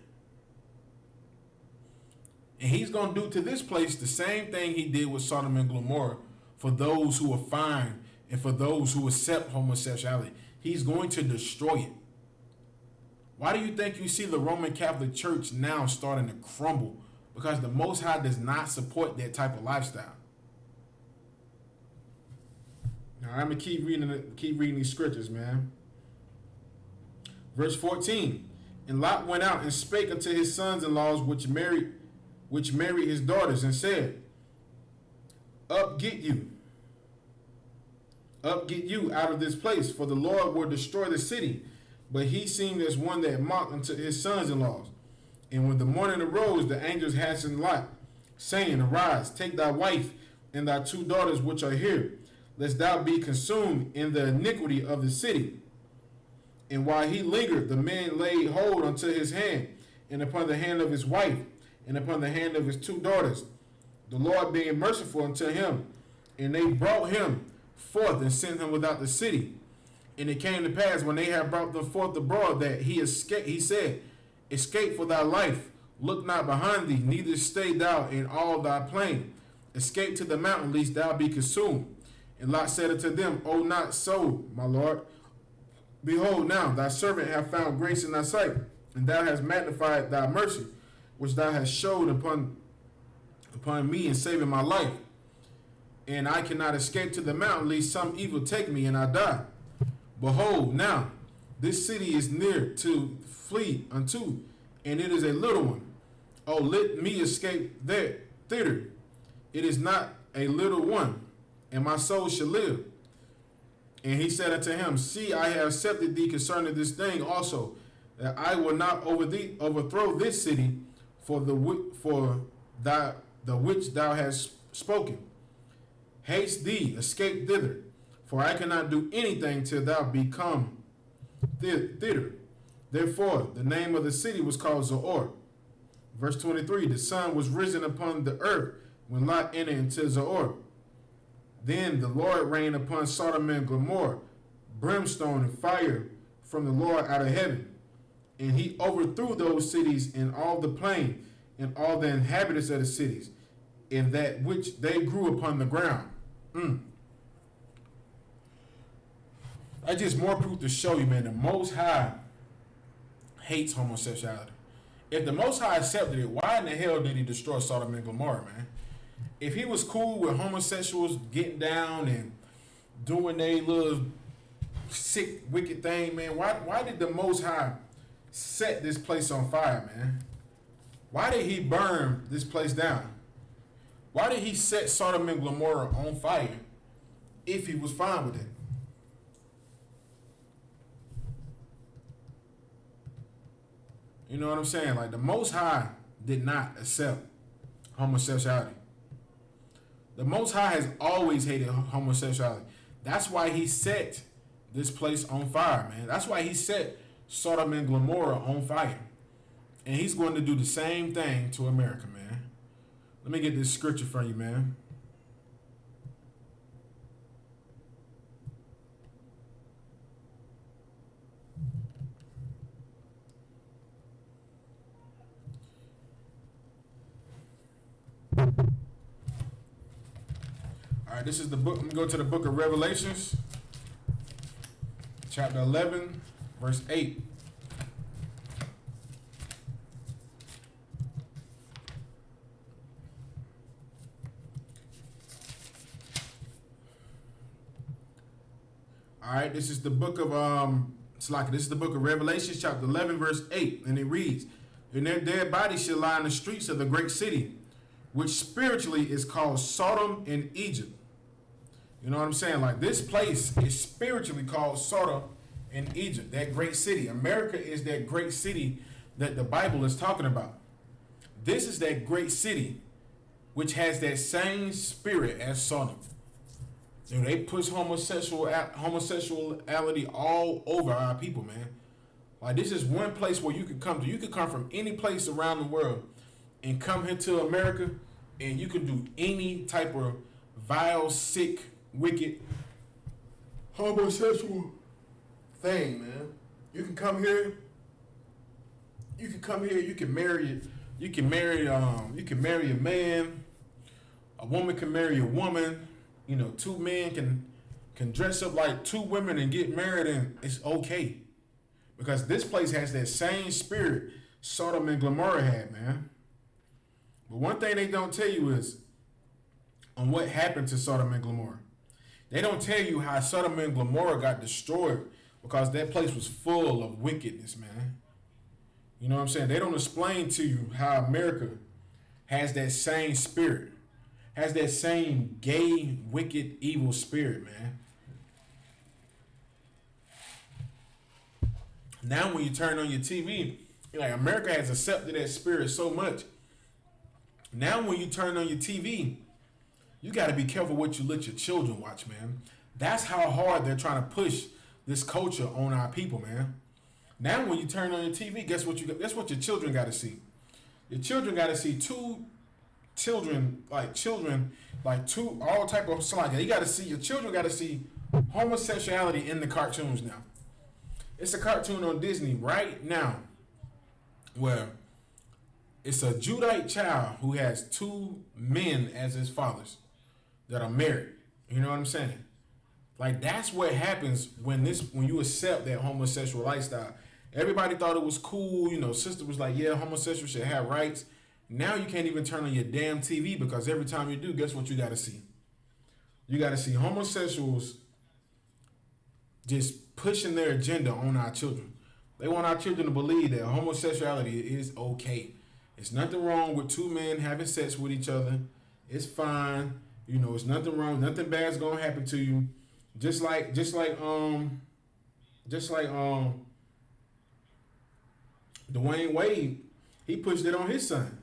And he's going to do to this place the same thing he did with Sodom and Gomorrah for those who are fine and for those who accept homosexuality. He's going to destroy it. Why do you think you see the Roman Catholic Church now starting to crumble? Because the Most High does not support that type of lifestyle. Now I'm gonna keep reading these scriptures, man. Verse 14. And Lot went out and spake unto his sons-in-laws which married his daughters, and said, Up get you out of this place, for the Lord will destroy the city. But he seemed as one that mocked unto his sons-in-laws. And when the morning arose, the angels hastened Lot, saying, Arise, take thy wife and thy two daughters which are here, lest thou be consumed in the iniquity of the city. And while he lingered, the men laid hold unto his hand, and upon the hand of his wife, and upon the hand of his two daughters, the Lord being merciful unto him. And they brought him forth and sent him without the city. And it came to pass, when they had brought them forth abroad, that he escaped. He said, Escape for thy life, look not behind thee, neither stay thou in all thy plain. Escape to the mountain, lest thou be consumed. And Lot said unto them, O not so, my Lord. Behold, now thy servant hath found grace in thy sight, and thou hast magnified thy mercy, which thou hast showed upon me in saving my life. And I cannot escape to the mountain, lest some evil take me and I die. Behold, now this city is near to flee unto, and it is a little one. Oh, let me escape thither. It is not a little one, and my soul shall live. And he said unto him, See, I have accepted thee concerning this thing also, that I will not overthrow this city for the which thou hast spoken. Haste thee, escape thither, for I cannot do anything till thou be come thither. Therefore, the name of the city was called Zoar. Verse 23, the sun was risen upon the earth when Lot entered into Zoar. Then the Lord rained upon Sodom and Gomorrah brimstone and fire from the Lord out of heaven. And he overthrew those cities and all the plain and all the inhabitants of the cities, in that which they grew upon the ground. That's just more proof to show you, man, the Most High hates homosexuality. If the Most High accepted it, why in the hell did he destroy Sodom and Gomorrah, man? If he was cool with homosexuals getting down and doing their little sick, wicked thing, man, why did the Most High set this place on fire, man? Why did he burn this place down? Why did he set Sodom and Gomorrah on fire if he was fine with it? You know what I'm saying? Like, the Most High did not accept homosexuality. The Most High has always hated homosexuality. That's why he set this place on fire, man. That's why he set Sodom and Gomorrah on fire. And he's going to do the same thing to America, man. Let me get this scripture from you, man. All right, this is the book. I'm going to go to the book of Revelations, chapter 11, verse 8. All right, this is the book of this is the book of Revelation, chapter 11, verse 8, and it reads, "And their dead bodies shall lie in the streets of the great city, which spiritually is called Sodom and Egypt." You know what I'm saying? Like, this place is spiritually called Sodom and Egypt, that great city. America is that great city that the Bible is talking about. This is that great city which has that same spirit as Sodom. You know, they push homosexuality all over our people, man. Like, this is one place where you could come to. You could come from any place around the world and come here to America, and you could do any type of vile, sick, wicked, homosexual thing, man. You can come here. You can come here. You can marry. You can marry a man. A woman can marry a woman. You know, two men can dress up like two women and get married, and it's okay. because this place has that same spirit Sodom and Gomorrah had, man. But one thing they don't tell you is on what happened to Sodom and Gomorrah. They don't tell you how Sodom and Gomorrah got destroyed because that place was full of wickedness, man. You know what I'm saying? They don't explain to you how America has that same spirit, has that same gay, wicked, evil spirit, man. Now when you turn on your TV, you're like, America has accepted that spirit so much. Now when you turn on your TV, you got to be careful what you let your children watch, man. That's how hard they're trying to push this culture on our people, man. Now when you turn on your TV, guess what that's what your children got to see. Your children got to see children like two all type of slide. You got to see, your children got to see homosexuality in the cartoons now. It's a cartoon on Disney right now where it's a Judite child who has two men as his fathers that are married. You know what I'm saying? Like, that's what happens when you accept that homosexual lifestyle. Everybody thought it was cool. You know, sister was like, yeah, homosexuals should have rights. Now you can't even turn on your damn TV because every time you do, guess what you got to see? You got to see homosexuals just pushing their agenda on our children. They want our children to believe that homosexuality is okay. It's nothing wrong with two men having sex with each other. It's fine. You know, it's nothing wrong. Nothing bad's gonna happen to you. Just like Dwayne Wade, he pushed it on his son.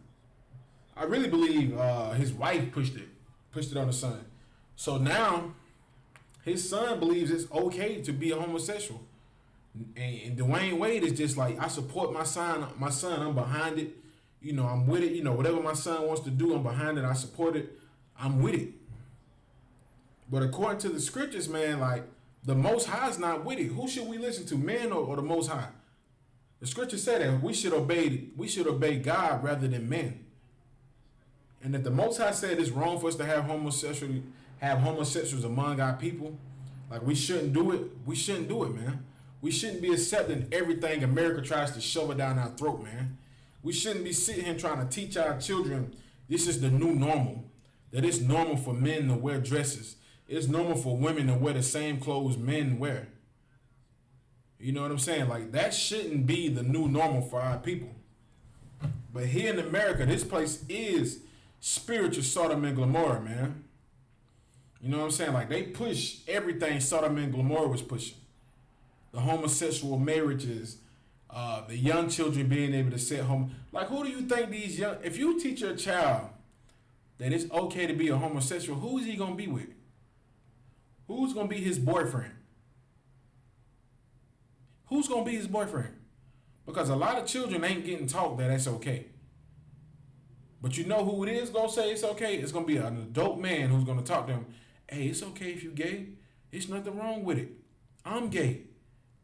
I really believe his wife pushed it on the son. So now his son believes it's okay to be a homosexual. And Dwayne Wade is just like, I support my son, I'm behind it. You know, I'm with it. You know, whatever my son wants to do, I'm behind it. I support it. I'm with it. But according to the scriptures, man, like, the Most High is not with it. Who should we listen to, man or the Most High? The scripture said that we should obey God rather than men. And if the Most High said it's wrong for us to have homosexuals among our people, like, we shouldn't do it. We shouldn't do it, man. We shouldn't be accepting everything America tries to shove it down our throat, man. We shouldn't be sitting here trying to teach our children this is the new normal. That it's normal for men to wear dresses. It's normal for women to wear the same clothes men wear. You know what I'm saying? Like, that shouldn't be the new normal for our people. But here in America, this place is spiritual Sodom and Gomorrah, man. You know what I'm saying? Like, they push everything Sodom and Gomorrah was pushing. The homosexual marriages, the young children being able to set home. Like, who do you think if you teach your child that it's okay to be a homosexual, who is he going to be with? Who's going to be his boyfriend? Who's going to be his boyfriend? Because a lot of children ain't getting taught that that's okay. But you know who it is going to say it's okay? It's going to be an adult man who's going to talk to them. Hey, it's okay if you're gay. There's nothing wrong with it. I'm gay.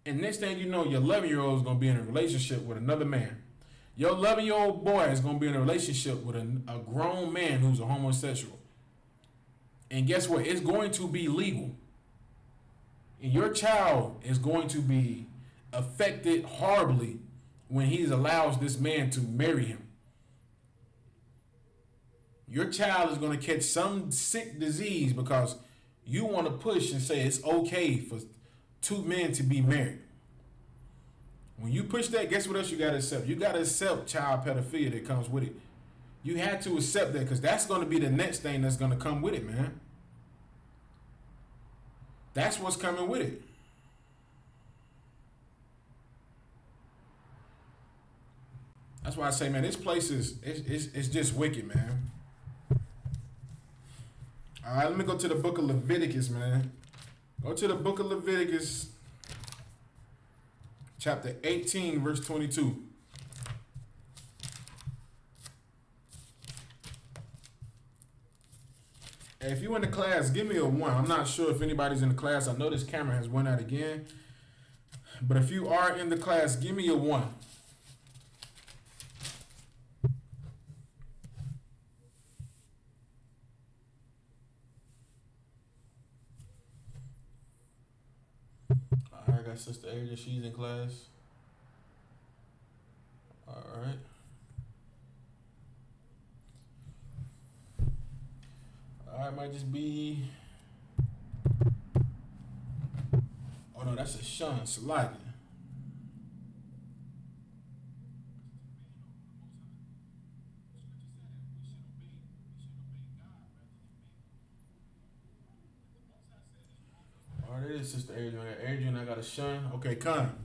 And next thing you know, your 11-year-old is going to be in a relationship with another man. Your 11-year-old boy is going to be in a relationship with a grown man who's a homosexual. And guess what? It's going to be legal. And your child is going to be affected horribly when he allows this man to marry him. Your child is going to catch some sick disease because you want to push and say it's okay for two men to be married. When you push that, guess what else you got to accept? You got to accept child pedophilia that comes with it. You have to accept that because that's going to be the next thing that's going to come with it, man. That's what's coming with it. That's why I say, man, this place it's just wicked, man. All right, let me go to the book of Leviticus, man. Go to the book of Leviticus, chapter 18, verse 22. Hey, if you in the class, give me a 1. I'm not sure if anybody's in the class. I know this camera has went out again. But if you are in the class, give me a 1. All right, I got Sister Asia. She's in class. just be. Oh no, that's a Shun Salagi. Oh, it is Sister Adrian. I got Adrian, I got a Shun. Okay, Con.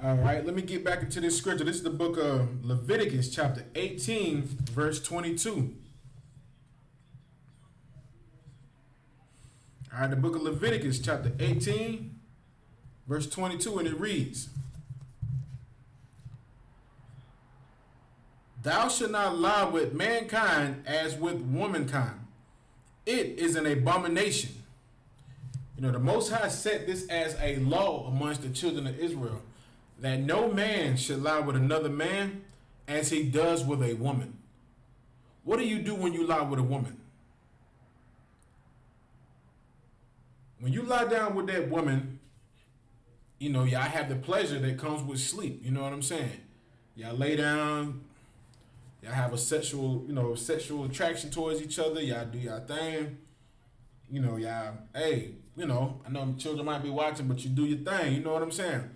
All right, let me get back into this scripture. This is the book of Leviticus, chapter 18, verse 22. All right, the book of Leviticus, chapter 18, verse 22, and it reads, Thou shalt not lie with mankind as with womankind. It is an abomination. You know, the Most High set this as a law amongst the children of Israel, that no man should lie with another man as he does with a woman. What do you do when you lie with a woman? When you lie down with that woman, you know, y'all have the pleasure that comes with sleep. You know what I'm saying? Y'all lay down, y'all have a sexual, sexual attraction towards each other. Y'all do y'all thing. You know, y'all, hey, I know children might be watching, but you do your thing. You know what I'm saying?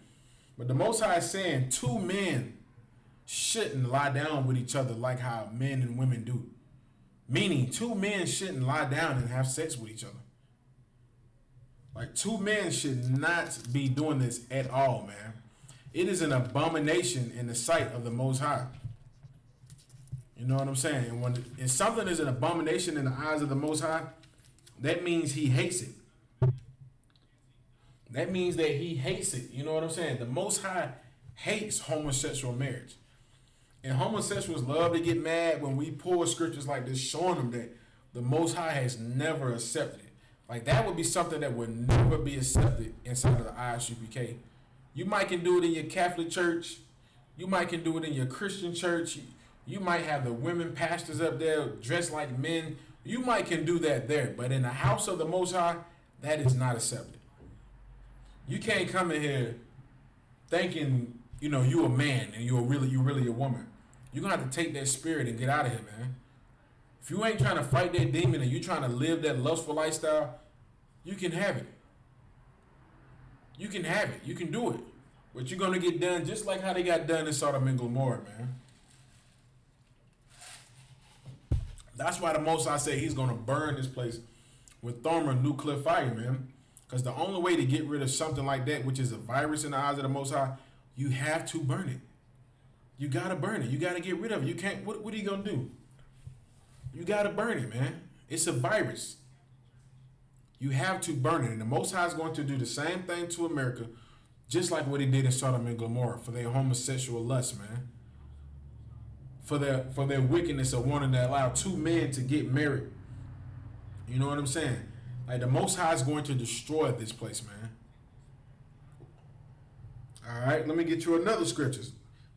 But the Most High is saying 2 men shouldn't lie down with each other like how men and women do. Meaning 2 men shouldn't lie down and have sex with each other. Like 2 men should not be doing this at all, man. It is an abomination in the sight of the Most High. You know what I'm saying? And when something is an abomination in the eyes of the Most High, that means he hates it. That means that he hates it. You know what I'm saying? The Most High hates homosexual marriage. And homosexuals love to get mad when we pull scriptures like this showing them that the Most High has never accepted it. Like that would be something that would never be accepted inside of the Isupk. You might can do it in your Catholic church. You might can do it in your Christian church. You might have the women pastors up there dressed like men. You might can do that there. But in the house of the Most High, that is not accepted. You can't come in here thinking, you a man and you're really a woman. You're going to have to take that spirit and get out of here, man. If you ain't trying to fight that demon and you're trying to live that lustful lifestyle, you can have it. You can have it. You can do it. But you're going to get done just like how they got done in Sodom and Gomorrah, man. That's why the Most High say he's going to burn this place with thermal nuclear fire, man. Because the only way to get rid of something like that, which is a virus in the eyes of the Most High, you have to burn it. You got to burn it. You got to get rid of it. You can't, what are you going to do? You got to burn it, man. It's a virus. You have to burn it. And the Most High is going to do the same thing to America, just like what he did in Sodom and Gomorrah for their homosexual lust, man. For their wickedness of wanting to allow 2 men to get married. You know what I'm saying? Like the Most High is going to destroy this place, man. All right, let me get you another scriptures.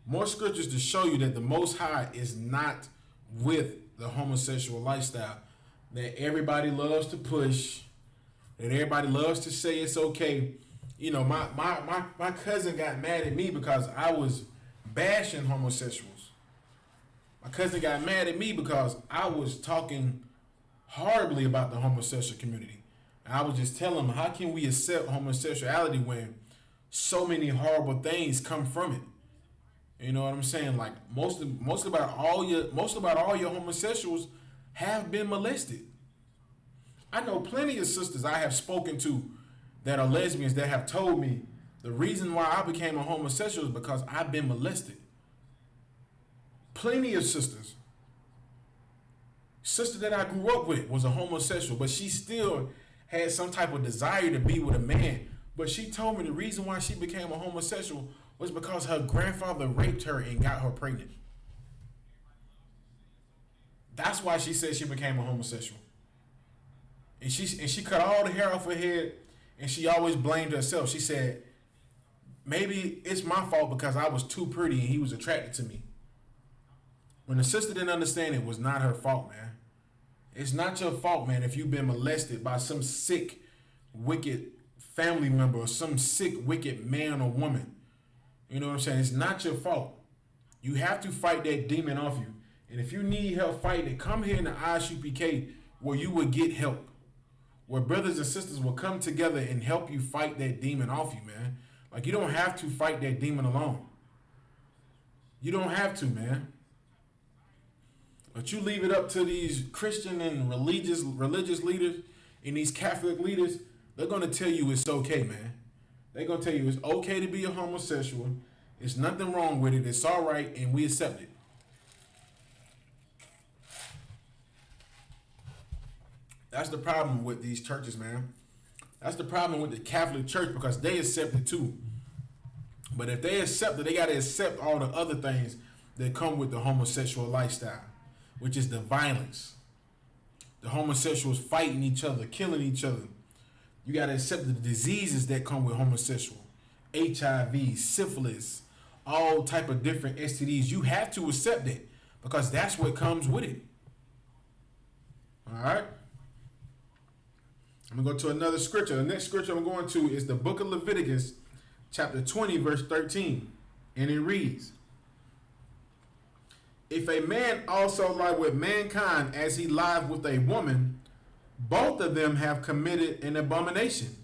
More scriptures to show you that the Most High is not with the homosexual lifestyle that everybody loves to push, that everybody loves to say it's okay. My cousin got mad at me because I was bashing homosexuals. My cousin got mad at me because I was talking horribly about the homosexual community. And I was just telling him, how can we accept homosexuality when so many horrible things come from it? You know what I'm saying? Like most about all your homosexuals have been molested. I know plenty of sisters I have spoken to that are lesbians that have told me the reason why I became a homosexual is because I've been molested. Plenty of sisters. Sister that I grew up with was a homosexual, but she still had some type of desire to be with a man. But she told me the reason why she became a homosexual was because her grandfather raped her and got her pregnant. That's why she said she became a homosexual. And she cut all the hair off her head, and she always blamed herself. She said, maybe it's my fault because I was too pretty and he was attracted to me. When the sister didn't understand, it was not her fault, man. It's not your fault, man, if you've been molested by some sick, wicked family member or some sick, wicked man or woman. You know what I'm saying? It's not your fault. You have to fight that demon off you. And if you need help fighting it, come here in the Isupk. where you would get help, where brothers and sisters will come together and help you fight that demon off you, man. Like, you don't have to fight that demon alone. You don't have to, man. But you leave it up to these Christian and religious leaders and these Catholic leaders. They're gonna tell you it's okay, man. They're gonna tell you it's okay to be a homosexual. It's nothing wrong with it. It's all right, and we accept it. That's the problem with these churches, man. That's the problem with the Catholic Church, because they accept it too. But if they accept it, they gotta accept all the other things that come with the homosexual lifestyle, which is the violence. The homosexuals fighting each other, killing each other. You gotta accept the diseases that come with homosexual. HIV, syphilis, all type of different STDs. You have to accept it, because that's what comes with it. All right? I'm going to go to another scripture. The next scripture I'm going to is the book of Leviticus, chapter 20, verse 13. And it reads, if a man also lie with mankind as he lied with a woman, both of them have committed an abomination.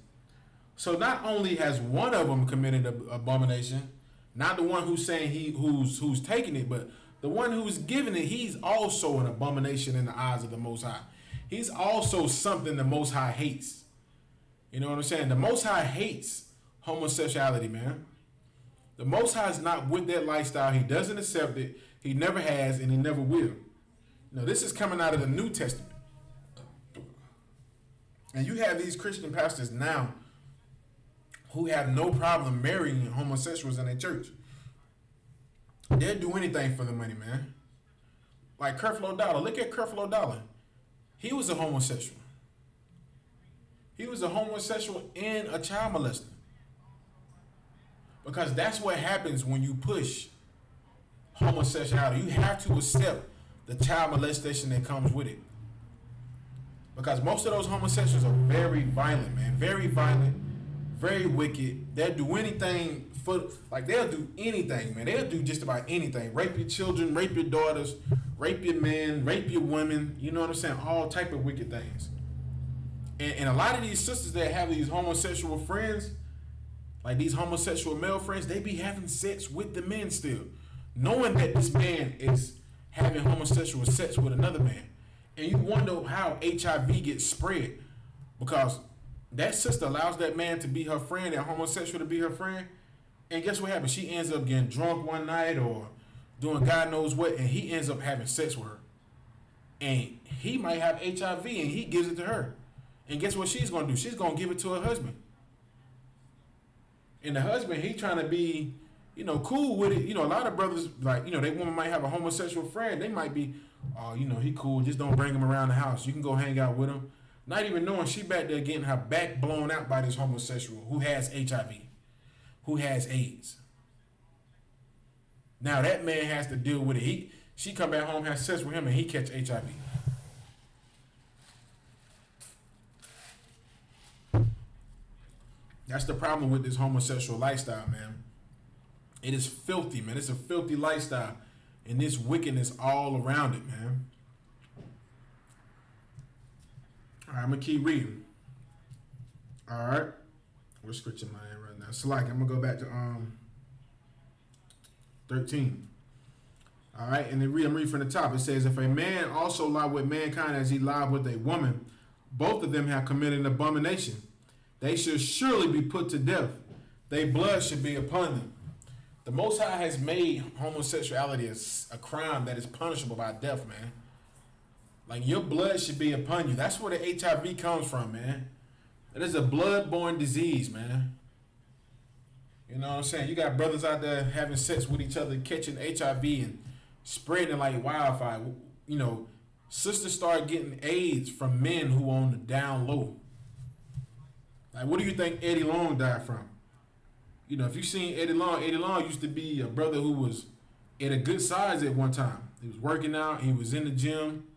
So not only has one of them committed an abomination, not the one who's saying who's taking it, but the one who's giving it, he's also an abomination in the eyes of the Most High. He's also something the Most High hates. You know what I'm saying? The Most High hates homosexuality, man. The Most High is not with that lifestyle. He doesn't accept it. He never has, and he never will. Now, this is coming out of the New Testament. And you have these Christian pastors now who have no problem marrying homosexuals in their church. They'll do anything for the money, man. Like Creflo Dollar. Look at Creflo Dollar. He was a homosexual. He was a homosexual and a child molester. Because that's what happens when you push homosexuality. You have to accept the child molestation that comes with it. Because most of those homosexuals are very violent, man. Very violent, very wicked. They'll do anything they'll do anything, man. They'll do just about anything. Rape your children, rape your daughters, rape your men, rape your women. You know what I'm saying? All type of wicked things. And a lot of these sisters that have these homosexual friends, like these homosexual male friends, they be having sex with the men still, knowing that this man is having homosexual sex with another man. And you wonder how HIV gets spread, because that sister allows that man to be her friend, that homosexual to be her friend. And guess what happens? She ends up getting drunk one night or doing God knows what, and he ends up having sex with her. And he might have HIV, and he gives it to her. And guess what she's going to do? She's going to give it to her husband. And the husband, he trying to be, cool with it. A lot of brothers, they woman might have a homosexual friend. They might be, he cool. Just don't bring him around the house. You can go hang out with him. Not even knowing she back there getting her back blown out by this homosexual who has HIV, who has AIDS. Now that man has to deal with it. She come back home, have sex with him, and he catch HIV. That's the problem with this homosexual lifestyle, man. It is filthy, man. It's a filthy lifestyle. And this wickedness all around it, man. All right, I'm going to keep reading. All right. What scripture am I in right now? So, I'm going to go back to 13. All right, and then I'm reading from the top. It says, if a man also lie with mankind as he lied with a woman, both of them have committed an abomination. They should surely be put to death. Their blood should be upon them. The Most High has made homosexuality a crime that is punishable by death, man. Like, your blood should be upon you. That's where the HIV comes from, man. It is a blood-borne disease, man. You know what I'm saying? You got brothers out there having sex with each other, catching HIV and spreading like wildfire. Sisters start getting AIDS from men who on the down low. Like, what do you think Eddie Long died from? If you've seen Eddie Long used to be a brother who was at a good size at one time. He was working out. He was in the gym.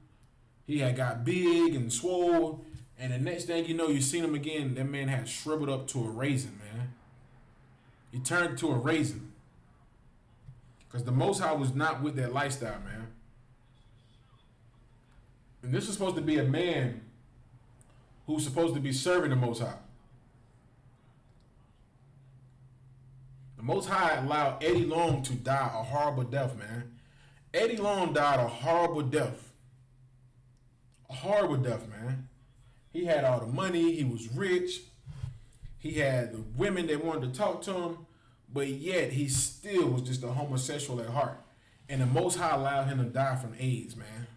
He had got big and swole. And the next thing you know, you seen him again, that man had shriveled up to a raisin, man. He turned to a raisin. Because the Most High was not with that lifestyle, man. And this is supposed to be a man who's supposed to be serving the Most High. The Most High allowed Eddie Long to die a horrible death, man. Eddie Long died a horrible death. A horrible death, man. He had all the money. He was rich. He had the women that wanted to talk to him. But yet, he still was just a homosexual at heart. And the Most High allowed him to die from AIDS, man.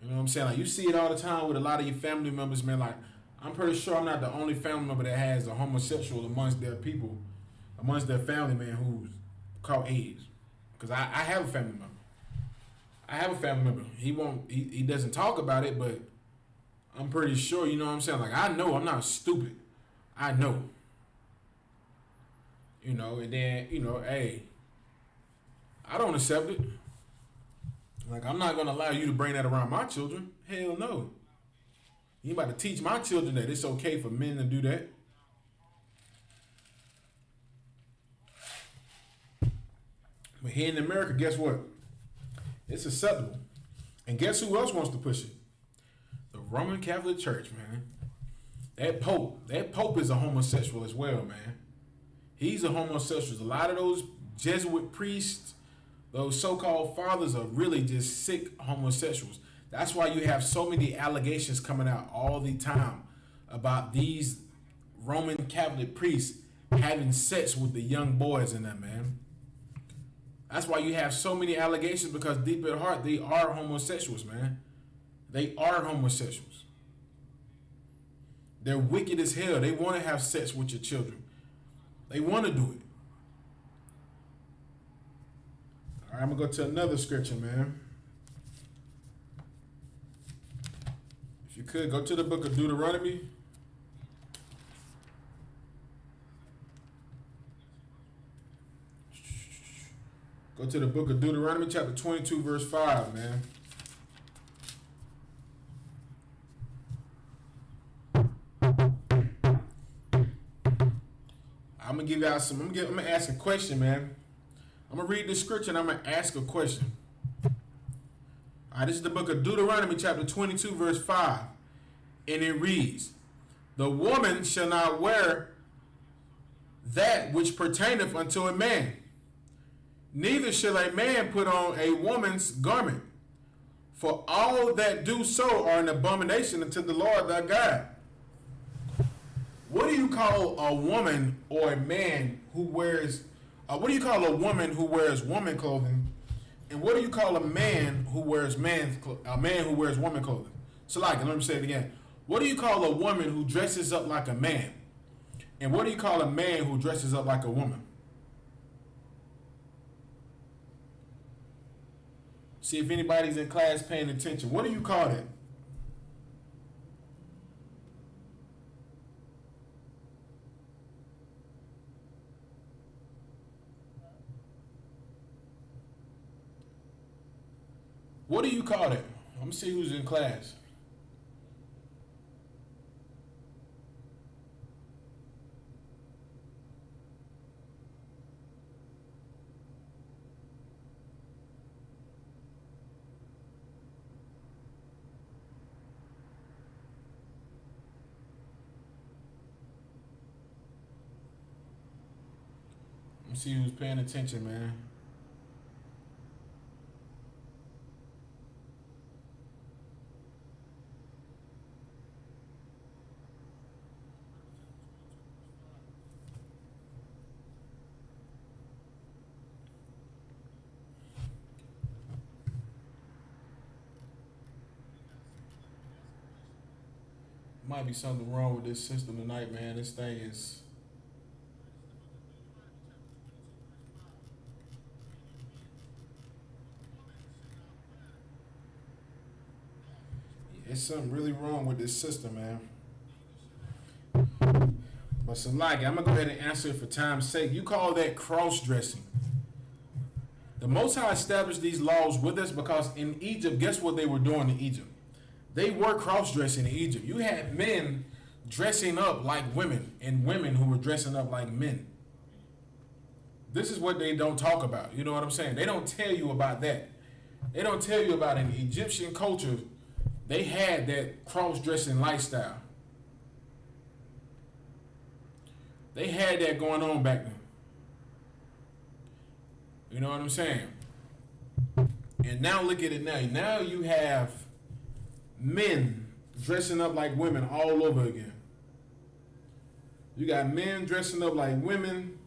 You know what I'm saying? Like, you see it all the time with a lot of your family members, man. Like, I'm pretty sure I'm not the only family member that has a homosexual amongst their people, amongst their family, man, who's caught AIDS. Because I have a family member. I have a family member. He doesn't talk about it, but I'm pretty sure, you know what I'm saying? Like, I know, I'm not stupid. I know. You know, and then, you know, hey, I don't accept it. Like, I'm not going to allow you to bring that around my children. Hell no. You about to teach my children that it's okay for men to do that. But here in America, guess what? It's acceptable. And guess who else wants to push it? The Roman Catholic Church, man. That Pope is a homosexual as well, man. He's a homosexual. A lot of those Jesuit priests, those so-called fathers, are really just sick homosexuals. That's why you have so many allegations coming out all the time about these Roman Catholic priests having sex with the young boys in that, man. That's why you have so many allegations, because deep at heart, they are homosexuals, man. They are homosexuals. They're wicked as hell. They want to have sex with your children. They want to do it. All right, I'm going to go to another scripture, man. If you could, go to the book of Deuteronomy. Go to the book of Deuteronomy, chapter 22, verse 5, man. I'm gonna give y'all some. I'm gonna ask a question, man. I'm gonna read the scripture and I'm gonna ask a question. All right, this is the book of Deuteronomy, chapter 22, verse 5, and it reads, "The woman shall not wear that which pertaineth unto a man, neither shall a man put on a woman's garment, for all that do so are an abomination unto the Lord thy God." What do you call a woman or a man who wears? What do you call a woman who wears woman clothing? And what do you call a man who wears a man who wears woman clothing? So, like, let me say it again. What do you call a woman who dresses up like a man? And what do you call a man who dresses up like a woman? See if anybody's in class paying attention. What do you call that? What do you call that? I'm going to see who's in class. Let me see who's paying attention, man. Might be something wrong with this system tonight, man. This thing is... There's something really wrong with this system, man. But Salaki, I'm going to go ahead and answer it for time's sake. You call that cross-dressing. The Most High established these laws with us because in Egypt, guess what they were doing in Egypt? They were cross-dressing in Egypt. You had men dressing up like women and women who were dressing up like men. This is what they don't talk about. You know what I'm saying? They don't tell you about that. They don't tell you about in Egyptian culture. They had that cross-dressing lifestyle. They had that going on back then. You know what I'm saying? And now look at it now. Now you have men dressing up like women all over again. You got men dressing up like women,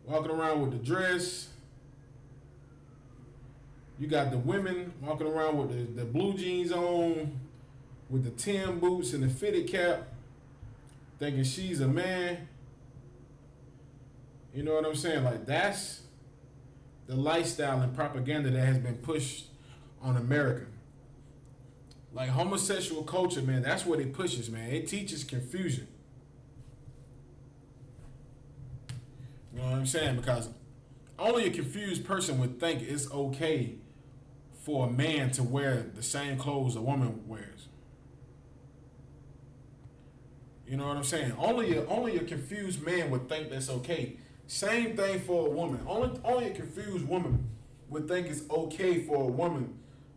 walking around with the dress. You got the women walking around with the blue jeans on, with the tin boots and the fitted cap, thinking she's a man. You know what I'm saying? Like, that's the lifestyle and propaganda that has been pushed on America. Like, homosexual culture, man, that's what it pushes, man. It teaches confusion. You know what I'm saying? Because only a confused person would think it's okay for a man to wear the same clothes a woman wears. You know what I'm saying? Only a confused man would think that's okay. Same thing for a woman. Only a confused woman would think it's okay for a woman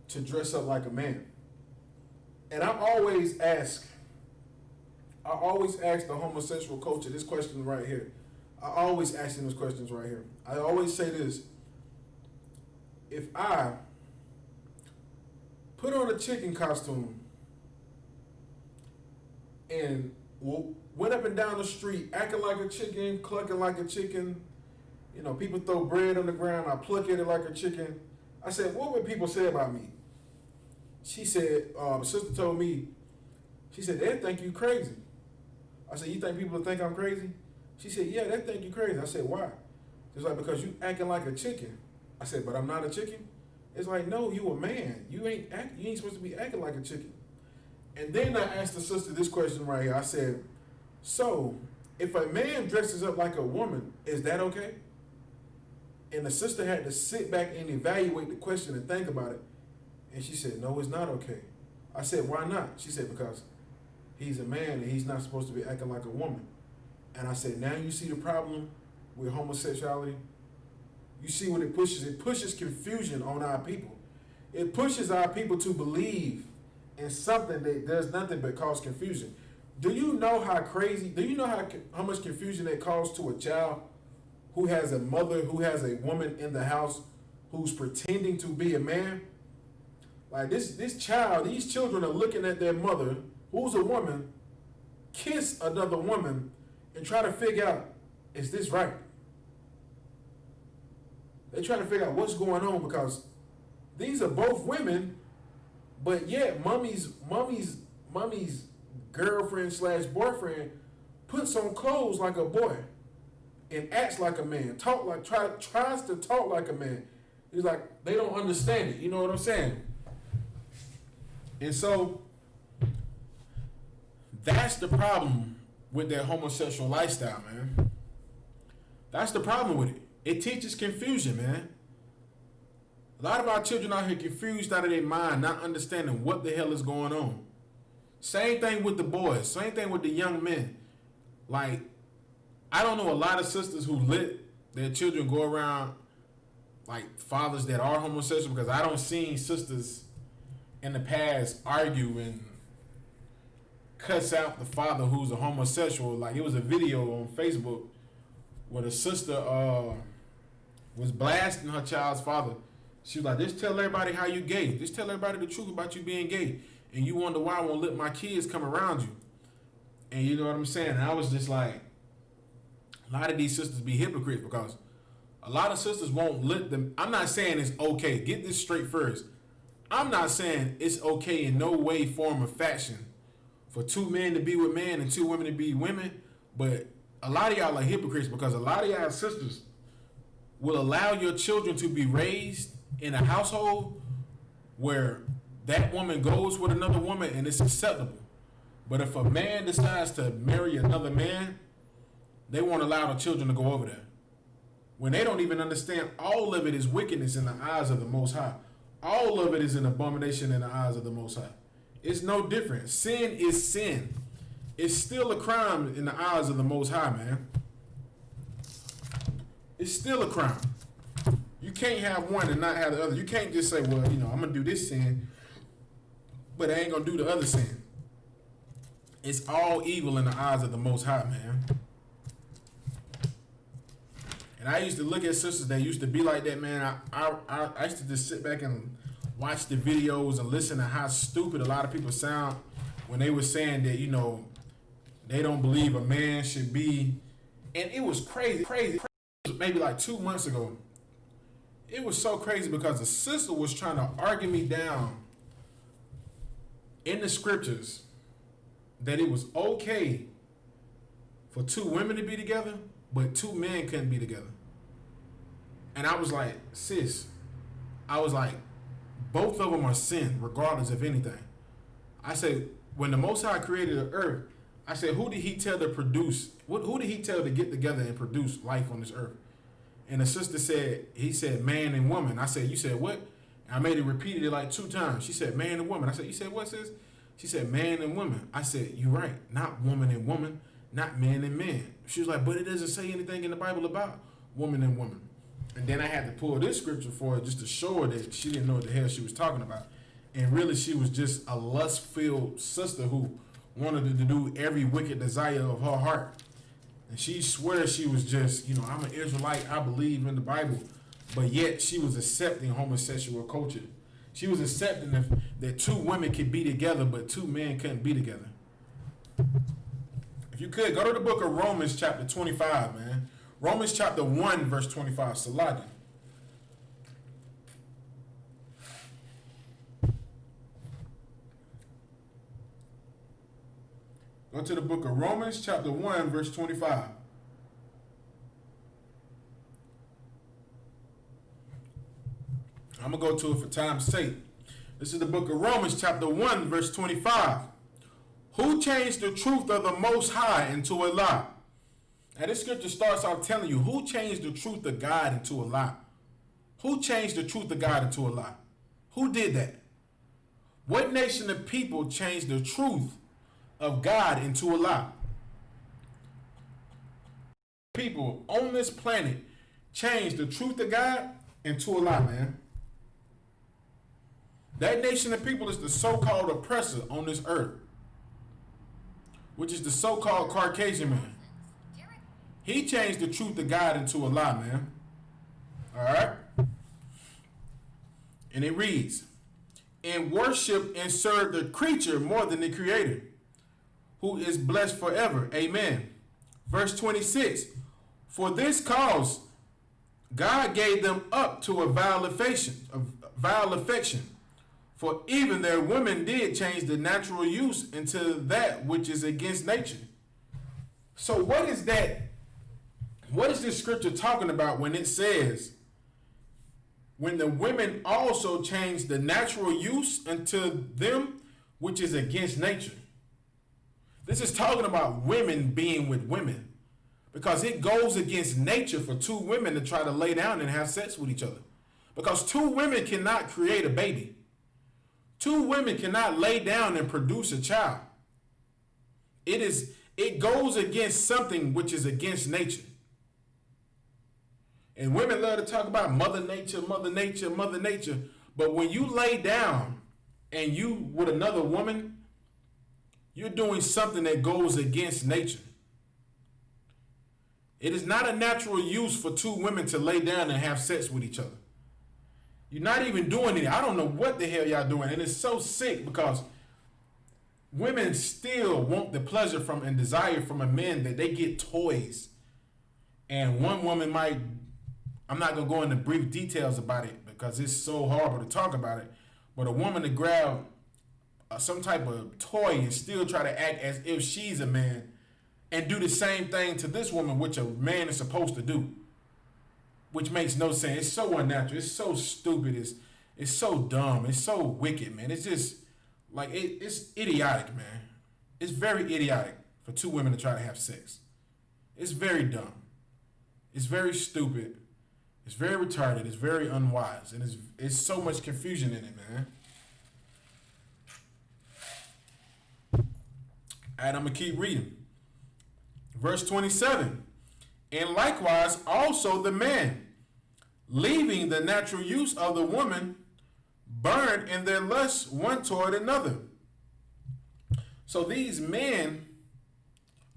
to dress up like a man. And I always ask the homosexual culture this question right here. I always ask them those questions right here. I always say this. If I put on a chicken costume and went up and down the street acting like a chicken, clucking like a chicken, you know, people throw bread on the ground, I pluck at it like a chicken. I said, what would people say about me? She said, sister told me, she said, they'd think you crazy. I said, you think people think I'm crazy? She said, yeah, they think you crazy. I said, why? It's like, because you acting like a chicken. I said, but I'm not a chicken? It's like, no, you a man. You ain't supposed to be acting like a chicken. And then I asked the sister this question right here. I said, so if a man dresses up like a woman, is that okay? And the sister had to sit back and evaluate the question and think about it. And she said, no, it's not okay. I said, why not? She said, because he's a man and he's not supposed to be acting like a woman. And I said, now you see the problem with homosexuality? You see what it pushes? It pushes confusion on our people. It pushes our people to believe in something that does nothing but cause confusion. Do you know how much confusion it causes to a child who has a mother, who has a woman in the house who's pretending to be a man? Like these children are looking at their mother, who's a woman, kiss another woman and try to figure out, is this right? They try to figure out what's going on because these are both women, but yet mommy's girlfriend/boyfriend puts on clothes like a boy and acts like a man, tries to talk like a man. It's like they don't understand it. You know what I'm saying? And so that's the problem with their homosexual lifestyle, man. That's the problem with it. It teaches confusion, man. A lot of our children out here confused out of their mind, not understanding what the hell is going on. Same thing with the boys. Same thing with the young men. Like, I don't know a lot of sisters who let their children go around like fathers that are homosexual, because I don't see sisters in the past argue and cuss out the father who's a homosexual. Like, it was a video on Facebook where the sister was blasting her child's father. She was like, just tell everybody how you gay. Just tell everybody the truth about you being gay. And you wonder why I won't let my kids come around you. And you know what I'm saying? And I was just like, a lot of these sisters be hypocrites, because a lot of sisters won't let them. I'm not saying it's okay. Get this straight first. I'm not saying it's okay in no way, form, or fashion for two men to be with men and two women to be women. But a lot of y'all are hypocrites, because a lot of y'all sisters will allow your children to be raised in a household where that woman goes with another woman and it's acceptable. But if a man decides to marry another man, they won't allow the children to go over there. When they don't even understand all of it is wickedness in the eyes of the Most High. All of it is an abomination in the eyes of the Most High. It's no different. Sin is sin. It's still a crime in the eyes of the Most High, man. It's still a crime. You can't have one and not have the other. You can't just say, well, I'm gonna do this sin, but I ain't gonna do the other sin. It's all evil in the eyes of the Most High, man. And I used to look at sisters that used to be like that, man. I used to just sit back and watch the videos and listen to how stupid a lot of people sound when they were saying that, they don't believe a man should be. And it was crazy. Maybe like 2 months ago. It was so crazy because the sister was trying to argue me down in the scriptures that it was okay for 2 women to be together, but 2 men couldn't be together. And I was like, sis, both of them are sin, regardless of anything. I said, when the Most High created the earth, I said, who did he tell to produce? Who did he tell to get together and produce life on this earth? And the sister said, he said man and woman. I said, you said what? And I made it repeated it like 2 times. She said man and woman. I said, you said what, sis? She said man and woman. I said, you're right. Not woman and woman, not man and man. She was like, but it doesn't say anything in the Bible about woman and woman. And then I had to pull this scripture for her just to show her that she didn't know what the hell she was talking about. And really, she was just a lust-filled sister who wanted to do every wicked desire of her heart. And she swears she was just, I'm an Israelite, I believe in the Bible. But yet, she was accepting homosexual culture. She was accepting that 2 women could be together, but 2 men couldn't be together. If you could, go to the book of Romans chapter 25, man. Romans chapter 1, verse 25. Satin. Go to the book of Romans chapter 1, verse 25. I'm going to go to it for time's sake. This is the book of Romans chapter 1, verse 25. Who changed the truth of the Most High into a lie? Now this scripture starts off telling you who changed the truth of God into a lie. Who changed the truth of God into a lie? Who did that? What nation of people changed the truth of God into a lie? People on this planet changed the truth of God into a lie, man. That nation of people is the so-called oppressor on this earth, which is the so-called Caucasian man. He changed the truth of God into a lie, man. All right? And it reads, and worship and serve the creature more than the creator, who is blessed forever. Amen. Verse 26, for this cause God gave them up to a vile affection. For even their women did change the natural use into that which is against nature. So what is that? What is this scripture talking about when it says, when the women also change the natural use into them which is against nature? This is talking about women being with women, because it goes against nature for 2 women to try to lay down and have sex with each other. Because 2 women cannot create a baby. 2 women cannot lay down and produce a child. It goes against something which is against nature. And women love to talk about mother nature, mother nature, mother nature. But when you lay down and you with another woman, you're doing something that goes against nature. It is not a natural use for 2 women to lay down and have sex with each other. You're not even doing it. I don't know what the hell y'all doing. And it's so sick because women still want the pleasure from and desire from a man that they get toys. And one woman might, I'm not going to go into brief details about it because it's so horrible to talk about it, but a woman to grab some type of toy and still try to act as if she's a man and do the same thing to this woman, which a man is supposed to do. Which makes no sense. It's so unnatural. It's so stupid. It's so dumb. It's so wicked, man. It's just like it's idiotic, man. It's very idiotic for 2 women to try to have sex. It's very dumb. It's very stupid. It's very retarded. It's very unwise, and it's so much confusion in it, man. All right, I'm gonna keep reading. Verse 27. And likewise also the man, leaving the natural use of the woman, burn in their lust one toward another. So these men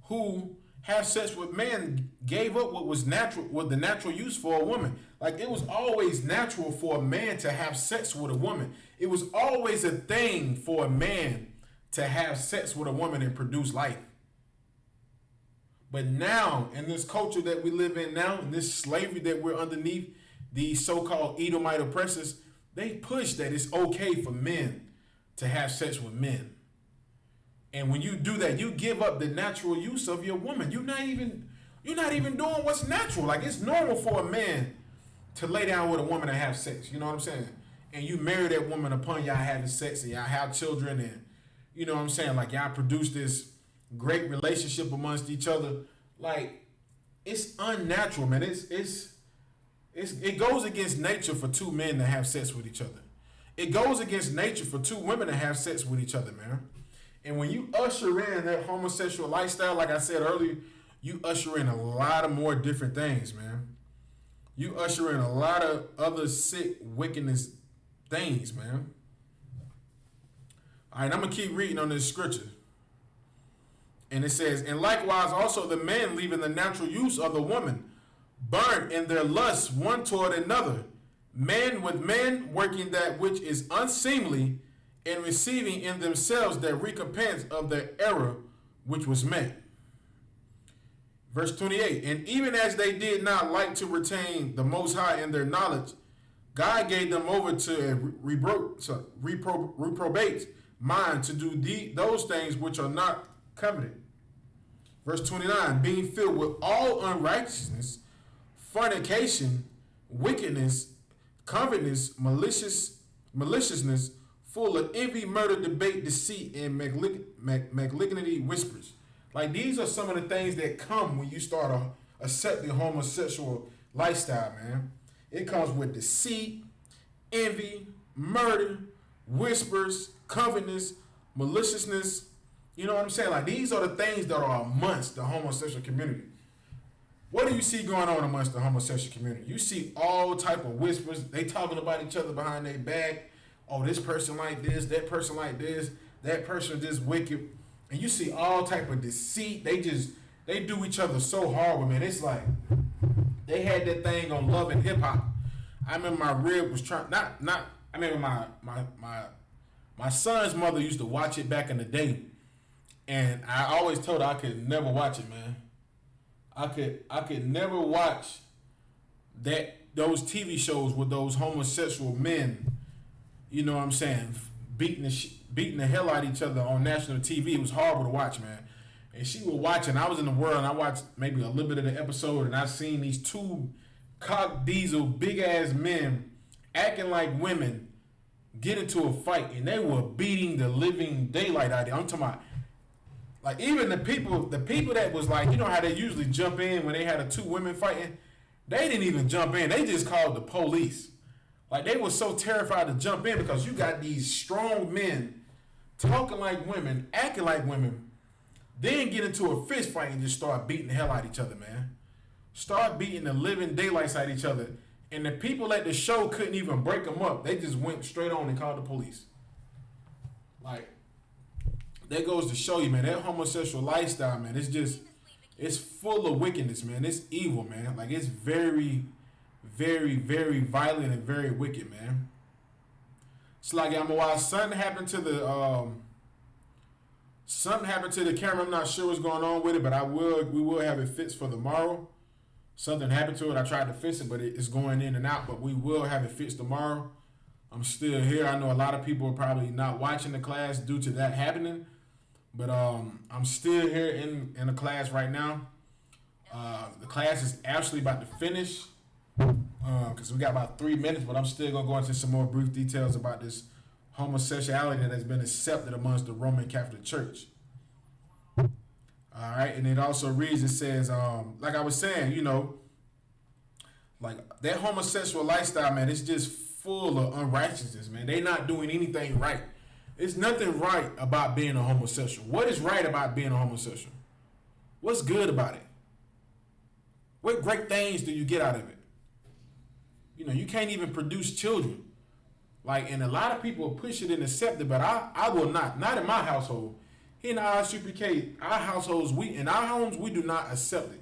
who have sex with men gave up what was natural, what the natural use for a woman. Like it was always natural for a man to have sex with a woman. It was always a thing for a man to have sex with a woman and produce life. But now, in this culture that we live in now, in this slavery that we're underneath, these so-called Edomite oppressors, they push that it's okay for men to have sex with men. And when you do that, you give up the natural use of your woman. You're not even doing what's natural. Like it's normal for a man to lay down with a woman and have sex. You know what I'm saying? And you marry that woman upon y'all having sex and y'all have children, and you know what I'm saying? Like y'all produce this great relationship amongst each other. Like it's unnatural, man. It goes against nature for two men to have sex with each other. It goes against nature for two women to have sex with each other, man. And when you usher in that homosexual lifestyle, like I said earlier, you usher in a lot of more different things, man. You usher in a lot of other sick, wickedness things, man. All right, I'm going to keep reading on this scripture. And it says, and likewise also the men leaving the natural use of the woman, burn in their lusts one toward another, men with men working that which is unseemly, and receiving in themselves the recompense of their error which was met. Verse 28, and even as they did not like to retain the Most High in their knowledge, God gave them over to a reprobate mind to do those things which are not coveted. Verse 29, being filled with all unrighteousness, fornication, wickedness, covetousness, maliciousness, full of envy, murder, debate, deceit, and malignity whispers. Like these are some of the things that come when you start accepting homosexual lifestyle, man. It comes with deceit, envy, murder, whispers, covetousness, maliciousness. You know what I'm saying? Like these are the things that are amongst the homosexual community. What do you see going on amongst the homosexual community? You see all type of whispers. They talking about each other behind their back. Oh, this person like this, that person like this, that person just wicked. And you see all type of deceit. They do each other so hard, man. It's like they had that thing on Love and Hip Hop. I remember my rib was trying I remember my son's mother used to watch it back in the day. And I always told her I could never watch it, man. I could never watch those TV shows with those homosexual men, you know what I'm saying, beating the hell out of each other on national TV. It was horrible to watch, man. And she was watching. I was in the world, and I watched maybe a little bit of the episode, and I seen these two cock diesel big ass men acting like women get into a fight, and they were beating the living daylight out of it. I'm talking about, like, even the people that was like, you know how they usually jump in when they had two women fighting? They didn't even jump in. They just called the police. Like, they were so terrified to jump in because you got these strong men talking like women, acting like women, then get into a fist fight and just start beating the hell out of each other, man. Start beating the living daylights out of each other. And the people at the show couldn't even break them up. They just went straight on and called the police. Like, that goes to show you, man, that homosexual lifestyle, man, it's full of wickedness, man. It's evil, man. Like, it's very, very, very violent and very wicked, man. It's like, I'm gonna watch something happened to the camera. I'm not sure what's going on with it, but we will have it fixed for tomorrow. Something happened to it. I tried to fix it, but it's going in and out, but we will have it fixed tomorrow. I'm still here. I know a lot of people are probably not watching the class due to that happening, but I'm still here in the class right now. The class is actually about to finish because we got about 3 minutes, but I'm still going to go into some more brief details about this homosexuality that has been accepted amongst the Roman Catholic Church. All right, and it also reads, it says, like I was saying, you know, like that homosexual lifestyle, man, it's just full of unrighteousness, man. They not doing anything right. There's nothing right about being a homosexual. What is right about being a homosexual? What's good about it? What great things do you get out of it? You can't even produce children. Like, and a lot of people push it and accept it, but I will not. Not in my household. Here in ISUPK, our households, in our homes, we do not accept it.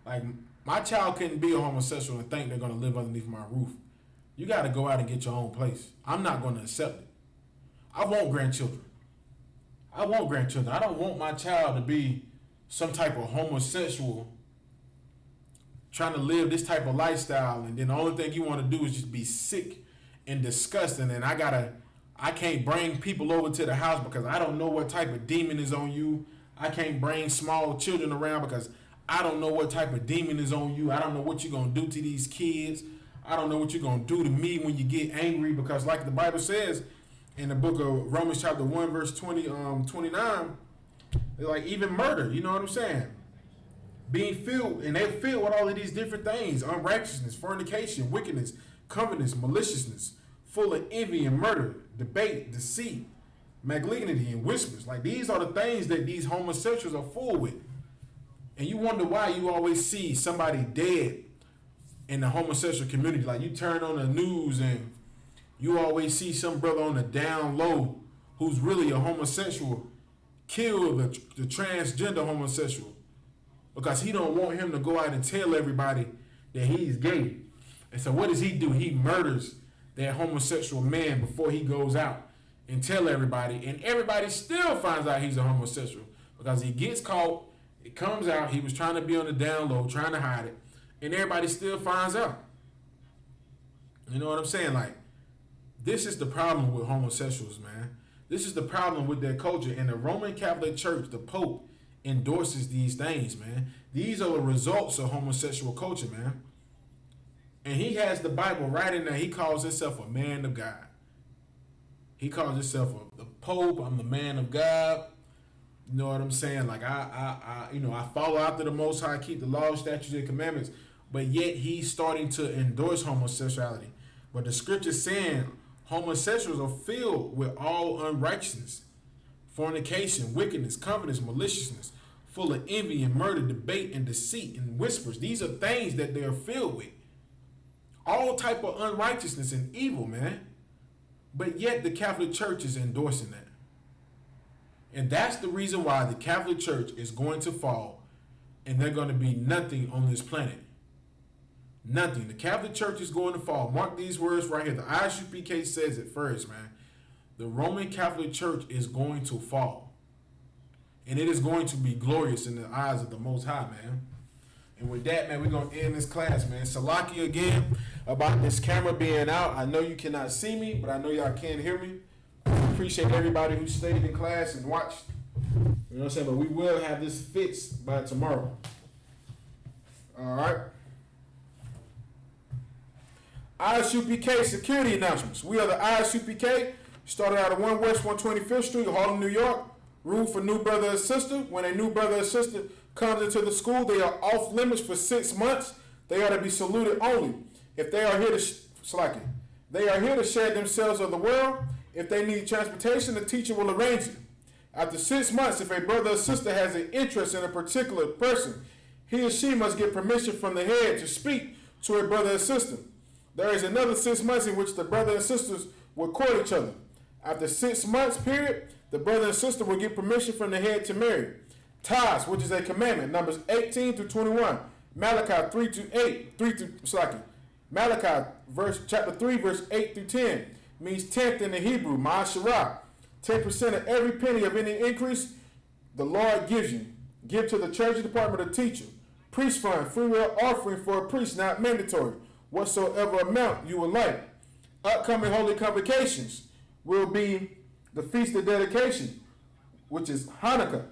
Like, my child couldn't be a homosexual and think they're going to live underneath my roof. You got to go out and get your own place. I'm not going to accept it. I want grandchildren. I don't want my child to be some type of homosexual trying to live this type of lifestyle, and then the only thing you want to do is just be sick and disgusting, and I can't bring people over to the house because I don't know what type of demon is on you. I can't bring small children around because I don't know what type of demon is on you. I don't know what you're going to do to these kids. I don't know what you're going to do to me when you get angry, because like the Bible says in the book of Romans chapter 1 verse 29, like even murder, you know what I'm saying? Being filled, and they're filled with all of these different things: unrighteousness, fornication, wickedness, covetousness, maliciousness, full of envy and murder, debate, deceit, malignity, and whispers. Like, these are the things that these homosexuals are full with. And you wonder why you always see somebody dead in the homosexual community. Like, you turn on the news and you always see some brother on the down low who's really a homosexual kill the transgender homosexual because he don't want him to go out and tell everybody that he's gay. And so what does he do? He murders that homosexual man before he goes out and tell everybody. And everybody still finds out he's a homosexual because he gets caught. It comes out. He was trying to be on the down low, trying to hide it. And everybody still finds out. You know what I'm saying? Like, this is the problem with homosexuals, man. This is the problem with their culture. And the Roman Catholic Church, the Pope, endorses these things, man. These are the results of homosexual culture, man. And he has the Bible right in there. He calls himself a man of God. He calls himself the Pope. I'm the man of God. You know what I'm saying? Like, I follow after the Most High, keep the law, statutes, and commandments. But yet he's starting to endorse homosexuality. But the scripture's saying homosexuals are filled with all unrighteousness, fornication, wickedness, covetousness, maliciousness, full of envy and murder, debate and deceit and whispers. These are things that they are filled with. All type of unrighteousness and evil, man. But yet the Catholic Church is endorsing that. And that's the reason why the Catholic Church is going to fall and they're going to be nothing on this planet. Nothing. The Catholic Church is going to fall. Mark these words right here. The ISUPK says it first, man. The Roman Catholic Church is going to fall. And it is going to be glorious in the eyes of the Most High, man. And with that, man, we're going to end this class, man. Salaki again about this camera being out. I know you cannot see me, but I know y'all can hear me. Appreciate everybody who stayed in class and watched. You know what I'm saying? But we will have this fixed by tomorrow. All right. ISUPK security announcements. We are the ISUPK. Started out at 1 West 125th Street, Harlem, New York. Rule for new brother or sister. When a new brother or sister comes into the school, they are off limits for 6 months. They are to be saluted only. If they are here to they are here to share themselves of the world. If they need transportation, the teacher will arrange it. After 6 months, if a brother or sister has an interest in a particular person, he or she must get permission from the head to speak to a brother or sister. There is another 6 months in which the brother and sisters will court each other. After 6 months period, the brother and sister will get permission from the head to marry. Tithes, which is a commandment, Numbers 18 through 21, Malachi 3 to 8, Malachi chapter 3, verse 8 through 10, means tenth in the Hebrew, Ma'asharah. 10% of every penny of any increase the Lord gives you. Give to the treasury department or teacher. Priest fund, free will offering for a priest, not mandatory. Whatsoever amount you would like. Upcoming holy convocations will be the Feast of Dedication, which is Hanukkah,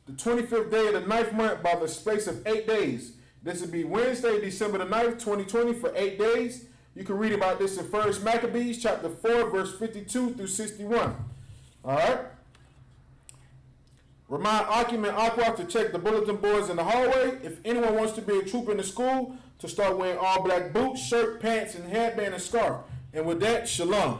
the 25th day of the 9th month by the space of 8 days. This will be Wednesday, December the 9th, 2020 for 8 days. You can read about this in 1 Maccabees chapter 4, verse 52 through 61. All right? Remind Akim and Aqua to check the bulletin boards in the hallway. If anyone wants to be a troop in the school, to start wearing all black boots, shirt, pants, and headband and scarf. And with that, shalom.